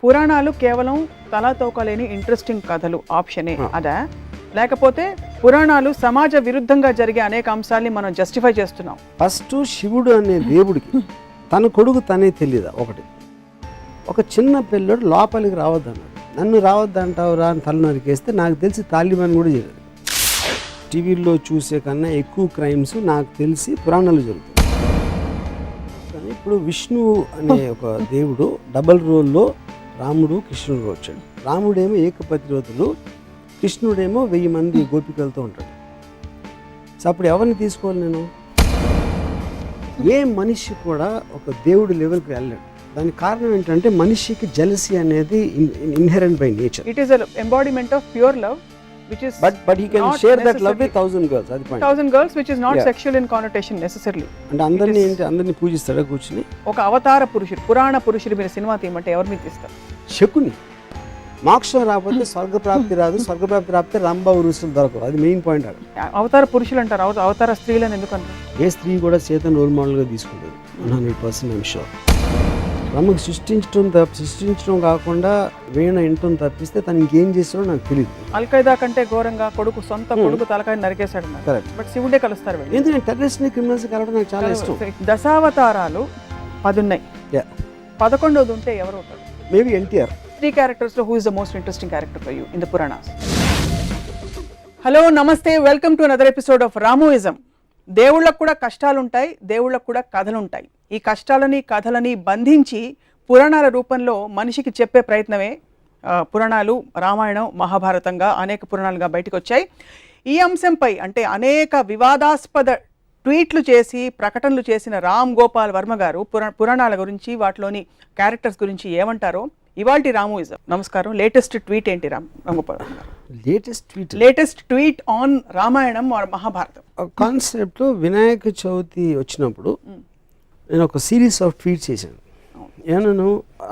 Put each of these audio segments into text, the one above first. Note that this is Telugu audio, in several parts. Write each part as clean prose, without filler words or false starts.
పురాణాలు కేవలం తలాతోకలేని ఇంట్రెస్టింగ్ కథలు ఆప్షనే అదా, లేకపోతే పురాణాలు సమాజ విరుద్ధంగా జరిగే అనేక అంశాల్ని మనం జస్టిఫై చేస్తున్నాం? ఫస్ట్ శివుడు అనే దేవుడికి తన కొడుకు తనే తెలియదా? ఒకటి, ఒక చిన్న పిల్లడు లోపలికి రావద్దన్నాడు. నన్ను రావద్దంటావురా అని తల నరికేస్తే నాకు తెలిసి తాలిబాన్ కూడా చేయలేదు. టీవీల్లో చూసే కన్నా ఎక్కువ క్రైమ్స్ నాకు తెలిసి పురాణాలు జరుగుతాయి. కానీ ఇప్పుడు విష్ణువు అనే ఒక దేవుడు డబల్ రోల్లో రాముడు కృష్ణుడు వచ్చాడు. రాముడేమో ఏకపతిరోధులు, కృష్ణుడేమో 1000 మంది గోపికలతో ఉంటాడు. సో అప్పుడు ఎవరిని తీసుకోవాలి నేను? ఏ మనిషి కూడా ఒక దేవుడి లెవెల్కి వెళ్ళాడు. దానికి కారణం ఏంటంటే మనిషికి జెలసీ అనేది inherent by nature. It is an embodiment of pure love which is but he can share that love with 1000 girls. అది point. 1000 girls which is not sexual in connotation necessarily. అంటే అందరినీ పూజిస్తాడా కూర్చుని? ఒక అవతార పురుషుడు, పురాణ పురుషుడు మీరు సినిమా తీయమంటే ఎవరిని తీస్తారు? శకుని. మోక్షం రాకపోతే స్వర్గప్రాప్తి రాదు, స్వర్గప్రాప్తి రాకపోతే రంభ ఉరుసులు దొరకవు. అది మెయిన్ పాయింట్. అవతార పురుషులు అంటారు, అవతార స్త్రీలను ఎందుకు అంటారు? ఏ స్త్రీ కూడా చేతను రోల్ మోడల్గా తీసుకుంటుంది. 100% ఐఎమ్ షూర్. రమ్మకి సృష్టించడం కాకుండా వీణ ఇంటం తప్పిస్తే తను ఇంకేం చేస్తాడో నాకు తెలియదు. అల్ఖైదా కంటే ఘోరంగా సొంత కొడుకు తలకాయ నరికేశాడు. బట్ శివుడే కలుస్తారు. ఎందుకంటే టెర్రరిస్ట్ క్రిమినల్స్ కలవడం నాకు చాలా ఇష్టం. దశావతారాలు 10 ఉన్నాయి. 11వది ఉంటే ఎవరు అవుతారు? మేబీ ఎన్టీఆర్. 3 క్యారెక్టర్స్ లో who is the most interesting character for you in the Puranas? Hello, namaste, welcome to another episode of రామోయిజం. దేవుళ్ళకు కూడా కష్టాలుంటాయి, దేవుళ్ళకు కూడా కథలుంటాయి. ఈ కష్టాలని కథలని బంధించి పురాణాల రూపంలో మనిషికి చెప్పే ప్రయత్నమే పురాణాలు. రామాయణం, మహాభారతంగా అనేక పురాణాలుగా బయటకు వచ్చాయి. ఈ అంశంపై అంటే అనేక వివాదాస్పద ట్వీట్లు చేసి ప్రకటనలు చేసిన రామ్ గోపాల్ వర్మ గారు పురాణాల గురించి, వాటిలోని క్యారెక్టర్స్ గురించి ఏమంటారో ఇవాల్టి రామోయిజం. నమస్కారం. లేటెస్ట్ ట్వీట్ ఏంటి రామ్ గోపాల్ వర్మ గారు? Latest tweet on Ramayanam or Mahabharatam కాన్సెప్ట్లో వినాయక చవితి వచ్చినప్పుడు నేను ఒక సిరీస్ ఆఫ్ ట్వీట్స్ చేశాను. ఏమన్నాను?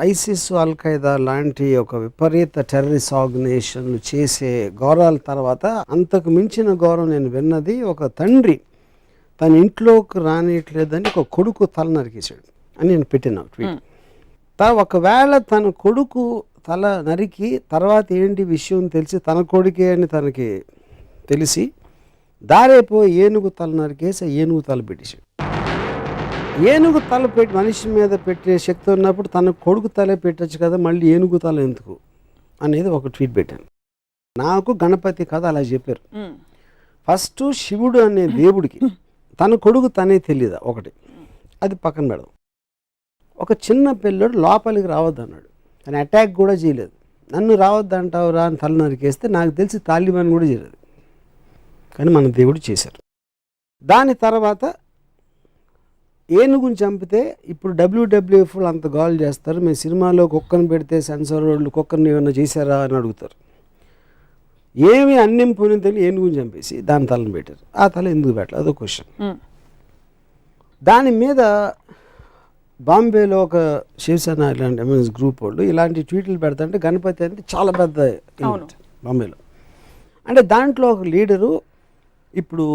ఐసిస్, అల్ఖైదా లాంటి ఒక విపరీత టెర్రరిస్ట్ ఆర్గనైజేషన్లు చేసే ఘోరాల తర్వాత అంతకు మించిన ఘోరం నేను విన్నది, ఒక తండ్రి తన ఇంట్లోకి రానియట్లేదని ఒక కొడుకు తల నరికేశాడు అని నేను పెట్టిన ట్వీట్. ఒకవేళ తన కొడుకు తల నరికి తర్వాత ఏంటి విషయం తెలిసి తన కొడుకే అని తనకి తెలిసి దారేపో ఏనుగు తల నరికేసి ఏనుగు తల పెట్టేశాడు. ఏనుగు తల పెట్టి మనిషి మీద పెట్టే శక్తి ఉన్నప్పుడు తన కొడుకు తలే పెట్టచ్చు కదా, మళ్ళీ ఏనుగు తల ఎందుకు అనేది ఒక ట్వీట్ పెట్టాను. నాకు గణపతి కథ అలా చెప్పారు. ఫస్ట్ శివుడు అనే దేవుడికి తన కొడుకు తనే తెలియదా? ఒకటి, అది పక్కన పెడదాం. ఒక చిన్న పిల్లడు లోపలికి రావద్దన్నాడు. ఆయన అటాక్ కూడా చేయలేదు. నన్ను రావద్దంటావురా అని తల నరికేస్తే నాకు తెలిసి తాలిబాన్ కూడా చేయలేదు. కానీ మన దేవుడు చేశారు. దాని తర్వాత ఏనుగుని చంపితే ఇప్పుడు WWF అంత గోల్ చేస్తారు. మేము సినిమాలో కుక్కను పెడితే సెన్సార్ వాళ్ళు కుక్కర్ని ఏమైనా చేశారా అని అడుగుతారు. ఏమి అన్నింపుని తెలియని ఏనుగుని చంపేసి దాని తలను పెట్టారు. ఆ తల ఎందుకు పెట్టాలి? అదో క్వశ్చన్. దాని మీద బాంబేలో ఒక శివసేన ఇలాంటి ఎంఎస్ గ్రూప్ వాళ్ళు ఇలాంటి ట్వీట్లు పెడతాంటే గణపతి అంటే చాలా పెద్ద బాంబేలో. అంటే దాంట్లో ఒక లీడరు ఇప్పుడు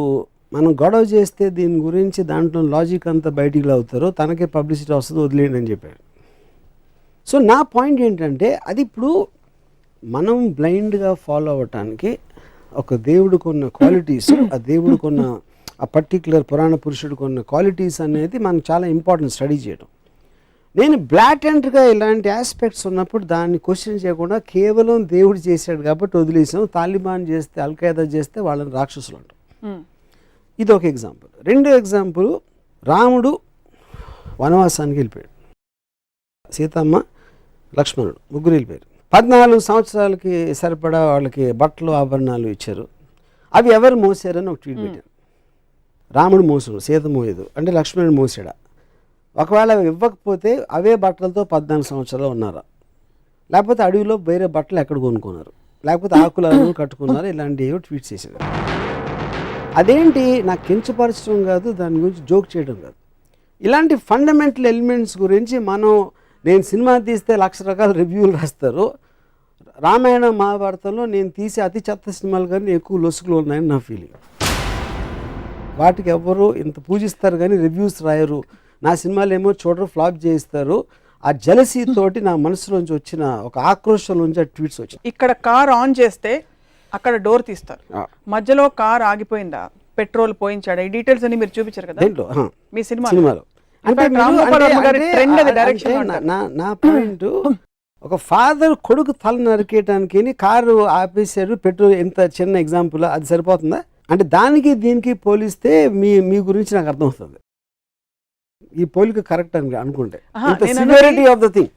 మనం గొడవ చేస్తే దీని గురించి దాంట్లో లాజిక్ అంతా బయటికి అవుతారో తనకే పబ్లిసిటీ వస్తుంది, వదిలేయండి అని చెప్పాడు. సో నా పాయింట్ ఏంటంటే అది ఇప్పుడు మనం బ్లైండ్గా ఫాలో అవ్వటానికి ఒక దేవుడికి ఉన్న క్వాలిటీస్, ఆ దేవుడికి ఉన్న ఆ పర్టిక్యులర్ పురాణ పురుషుడికి ఉన్న క్వాలిటీస్ అనేది మనకు చాలా ఇంపార్టెంట్ స్టడీ చేయడం. నేను బ్లాటెంట్గా ఇలాంటి ఆస్పెక్ట్స్ ఉన్నప్పుడు దాన్ని క్వశ్చన్ చేయకుండా కేవలం దేవుడు చేశాడు కాబట్టి వదిలేసాం. తాలిబాన్ చేస్తే, అల్ఖైదా చేస్తే వాళ్ళని రాక్షసులు అంటాం. ఇది ఒక ఎగ్జాంపుల్. రెండో ఎగ్జాంపుల్, రాముడు వనవాసానికి వెళ్ళిపోయాడు, సీతమ్మ, లక్ష్మణుడు ముగ్గురు వెళ్ళిపోయారు. 14 సంవత్సరాలకి సరిపడా వాళ్ళకి బట్టలు ఆభరణాలు ఇచ్చారు. అవి ఎవరు మోసారని ఒక ట్వీట్ పెట్టారు. రాముడు మోసాడు, సీత మోయదు అంటే లక్ష్మణుడు మోసాడా? ఒకవేళ ఇవ్వకపోతే అవే బట్టలతో 14 సంవత్సరాలు ఉన్నారా? లేకపోతే అడవిలో వేరే బట్టలు ఎక్కడ కొనుక్కున్నారు? లేకపోతే ఆకులను కట్టుకున్నారు? ఇలాంటివి ట్వీట్ చేశారు. అదేంటి నాకు కించపరచడం కాదు, దాని గురించి జోక్ చేయడం కాదు. ఇలాంటి ఫండమెంటల్ ఎలిమెంట్స్ గురించి నేను సినిమా తీస్తే 1,00,000 రకాల రివ్యూలు రాస్తారు. రామాయణ మహాభారతంలో నేను తీసే అతి చెత్త సినిమాలు కానీ ఎక్కువ లొసుగులు ఉన్నాయని నా ఫీలింగ్. వాటికి ఎవరు ఇంత పూజిస్తారు కానీ రివ్యూస్ రాయరు, నా సినిమాలు ఏమో చూడరు, ఫ్లాప్ చేయిస్తారు. ఆ జలసీ తోటి నా మనసులోంచి వచ్చిన ఒక ఆక్రోషం నుంచి ఆ ట్వీట్స్ వచ్చాయి. ఇక్కడ కార్ ఆన్ చేస్తే అక్కడ డోర్ తీస్తారు, మధ్యలో కార్ ఆగిపోయిందా, పెట్రోల్ పోయించాడా, ఈ డీటెయిల్స్ అన్ని మీరు చూపించారు కదా దేంట్లో మీ సినిమాలో. అంటే నా పాయింట్, ఒక ఫాదర్ కొడుకు తల నరికేయటానికి కారు ఆపేశాడు, పెట్రోల్, ఎంత చిన్న ఎగ్జాంపుల్, అది సరిపోతుందా? అంటే దానికి దీనికి పోలిస్తే మీ గురించి నాకు అర్థమవుతుంది. ఈ పోలిక కరెక్ట్ అని అనుకుంటే severity of the thing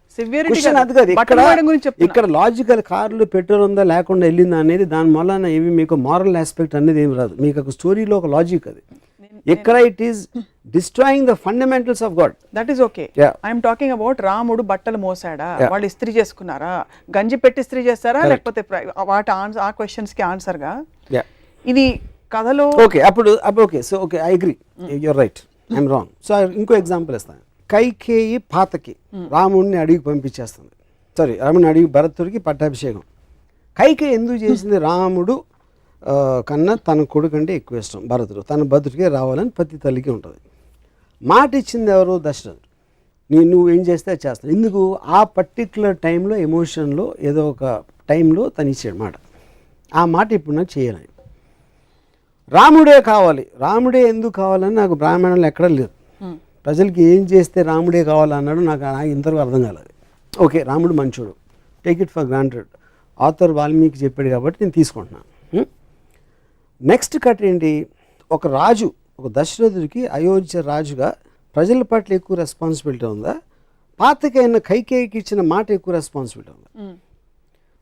question అది కాదు. ఇక్కడ లాజికల్ కార్లు పెట్రోల్ ఉందా లేకుండా వెళ్ళిందా అనేది దాని వలన ఏమి మీకు మారల్ ఆస్పెక్ట్ అనేది ఏమి రాదు. మీకు ఒక స్టోరీలో ఒక లాజిక్ అది. ఇక్కడ it is destroying the fundamentals of God. That is okay. I'm talking about రాముడు బట్టలు మోసాడా, వాళ్ళు ఇస్త్రీ చేసుకున్నారా, గంజి పెట్టి ఇస్త్రీ చేస్తారా, లేకపోతే వాటి ఆ క్వశ్చన్స్ కి ఆన్సర్ గా ఇది కథలో ఓకే. అప్పుడు okay, so okay, I agree, you're right, I'm wrong. So ఇంకో ఎగ్జాంపుల్ ఇస్తాను. కైకేయి పాతకి రాముడిని అడిగి పంపించేస్తుంది, సారీ రాముడిని అడిగి భరతుడికి పట్టాభిషేకం. కైకేయి ఎందుకు చేసింది? రాముడు కన్నా తన కొడుకు అంటే ఎక్కువ ఇష్టం భరతుడు, తన భద్రుడికే రావాలని ప్రతి తల్లికి ఉంటుంది. మాట ఇచ్చింది ఎవరు? దశరథుడు. నువ్వు ఏం చేస్తే అది చేస్తాను. ఎందుకు? ఆ పర్టిక్యులర్ టైంలో ఎమోషన్లో ఏదో ఒక టైంలో తను ఇచ్చాడు మాట. ఆ మాట ఇప్పుడు నాకు చేయాలని. రాముడే కావాలి, రాముడే ఎందుకు కావాలని నాకు బ్రాహ్మణులు ఎక్కడా లేదు. ప్రజలకి ఏం చేస్తే రాముడే కావాలన్నాడు నాకు ఇంతవరకు అర్థం కాలేదు. ఓకే, రాముడు మంచోడు, take it for granted, author Valmiki చెప్పాడు కాబట్టి నేను తీసుకుంటున్నాను. నెక్స్ట్ కట్ ఏంటి? ఒక రాజు, ఒక దశరథుడికి అయోధ్య రాజుగా ప్రజల పట్ల ఎక్కువ రెస్పాన్సిబిలిటీ ఉందా, పాతకైన కైకేయికి ఇచ్చిన మాట ఎక్కువ రెస్పాన్సిబిలిటీ ఉందా?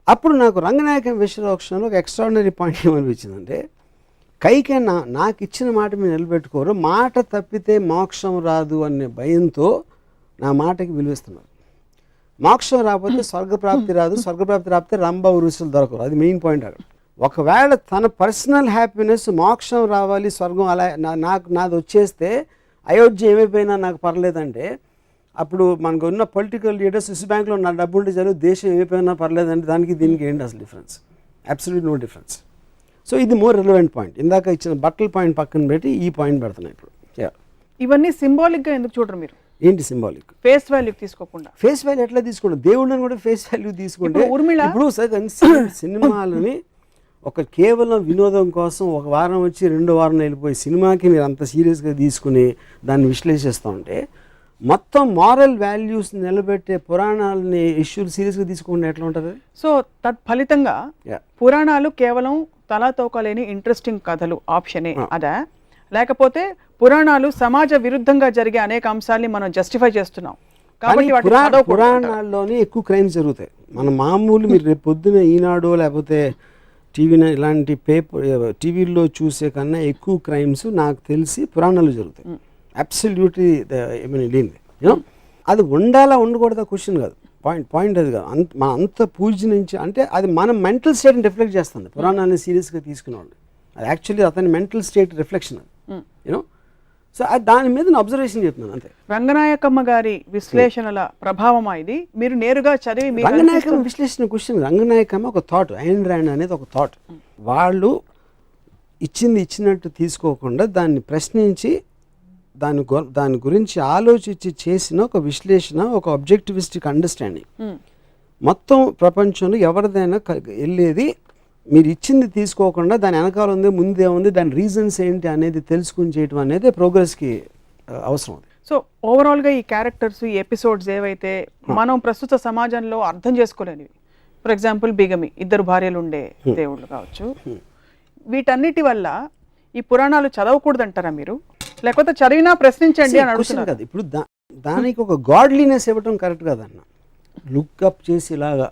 అప్పుడు నాకు రంగనాయకం విశ్వరోక్షణలో ఒక ఎక్స్ట్రాడినరీ పాయింట్ ఏమనిపించిందంటే, కైకేయి నాకు ఇచ్చిన మాట మీరు నిలబెట్టుకోరు, మాట తప్పితే మోక్షం రాదు అనే భయంతో నా మాటకి విలువిస్తున్నారు. మోక్షం రాకపోతే స్వర్గప్రాప్తి రాదు, స్వర్గప్రాప్తి రాకపోతే రంభ ఉరుసులు దొరకరు. అది మెయిన్ పాయింట్ అక్కడ. ఒకవేళ తన పర్సనల్ హ్యాపీనెస్, మోక్షం రావాలి, స్వర్గం అలా నాది వచ్చేస్తే అయోధ్య ఏమైపోయినా నాకు పర్లేదంటే, అప్పుడు మనకు ఉన్న పొలిటికల్ లీడర్స్ స్విస్ బ్యాంక్లో నా డబ్బు ఉంటే చదువు దేశం ఏమైపోయినా పర్లేదంటే దానికి దీనికి ఏంటి అసలు difference? Absolute no difference. So ఇది మోర్ రిలవెంట్ పాయింట్. ఇందాక ఇచ్చిన బట్టల పాయింట్ పక్కన పెట్టి ఈ పాయింట్ పెడుతున్నాయి ఇప్పుడు. ఇవన్నీ సింబాలిక్గా ఎందుకు చూడరు మీరు? ఏంటి సింబాలిక్? ఫేస్ వాల్యూ తీసుకోకుండా. ఫేస్ వాల్యూ ఎట్లా తీసుకుంటాం? దేవుళ్ళని కూడా ఫేస్ వాల్యూ తీసుకుంటే ఇప్పుడు సినిమాలని ఒక కేవలం వినోదం కోసం ఒక వారం వచ్చి 2వ వారం వెళ్ళిపోయి సినిమాకి మీరు అంత సీరియస్గా తీసుకుని దాన్ని విశ్లేషిస్తూ ఉంటే, మొత్తం మారల్ వాల్యూస్ నిలబెట్టే పురాణాలని ఇష్యూలు సీరియస్గా తీసుకుంటే ఎట్లా ఉంటుంది? సో తత్ఫలితంగా పురాణాలు కేవలం తలాతోకలేని ఇంట్రెస్టింగ్ కథలు ఆప్షనే అదా, లేకపోతే పురాణాలు సమాజ విరుద్ధంగా జరిగే అనేక అంశాలని మనం జస్టిఫై చేస్తున్నాం కాబట్టి పురాణాల్లోనే ఎక్కువ క్రైమ్స్ జరుగుతాయి. మన మామూలు మీరు రేపు పొద్దున ఈనాడు లేకపోతే ఇలాంటి టీవీల్లో చూసే కన్నా ఎక్కువ క్రైమ్స్ నాకు తెలిసి పురాణాలు జరుగుతాయి. అబ్సల్యూట్లీ లేనిది. యూనో అది ఉండాలా ఉండకూడదా క్వశ్చన్ కాదు, పాయింట్ అది కాదు. మన అంత పూజ నుంచి అంటే అది మన మెంటల్ స్టేట్ని రిఫ్లెక్ట్ చేస్తుంది. పురాణాలని సీరియస్గా తీసుకునేవాళ్ళు అది యాక్చువల్లీ అతని మెంటల్ స్టేట్ రిఫ్లెక్షన్ అది. యూనో సో దాని మీద నేను అబ్జర్వేషన్ చెప్తున్నాను అంతే. రంగనాయకమ్మ గారి విశ్లేషణల ప్రభావం ఇది మీరు నేరుగా చదివి. రంగనాయకమ్మ విశ్లేషణ క్వశ్చన్, రంగనాయకమ్మ ఒక థాట్, ఐన్ ర్యాండ్ అనేది ఒక థాట్. వాళ్ళు ఇచ్చినట్టు తీసుకోకుండా దాన్ని ప్రశ్నించి దాని గురించి ఆలోచించి చేసిన ఒక విశ్లేషణ, ఒక ఆబ్జెక్టివిస్టిక్ అండర్స్టాండింగ్. మొత్తం ప్రపంచంలో ఎవరిదైనా వెళ్ళేది మీరు ఇచ్చింది తీసుకోకుండా దాని వెనకాల ఉంది, ముందే ఉంది, దాని రీజన్స్ ఏంటి అనేది తెలుసుకుని చేయటం అనేది ప్రోగ్రెస్కి అవసరం. సో ఓవరాల్గా ఈ క్యారెక్టర్స్, ఈ ఎపిసోడ్స్ ఏవైతే మనం ప్రస్తుత సమాజంలో అర్థం చేసుకోలేనివి, ఫర్ ఎగ్జాంపుల్ బిగమి, 2 భార్యలు ఉండే దేవుళ్ళు కావచ్చు, వీటన్నిటి వల్ల ఈ పురాణాలు చదవకూడదంటారా మీరు, లేకపోతే చదివినా ప్రశ్నించండి అని అడుగుతున్నారు కదా. ఇప్పుడు దానికి ఒక గాడ్లీనెస్ ఇవ్వటం కరెక్ట్ కదన్న. లుక్అప్ చేసి ఇలాగా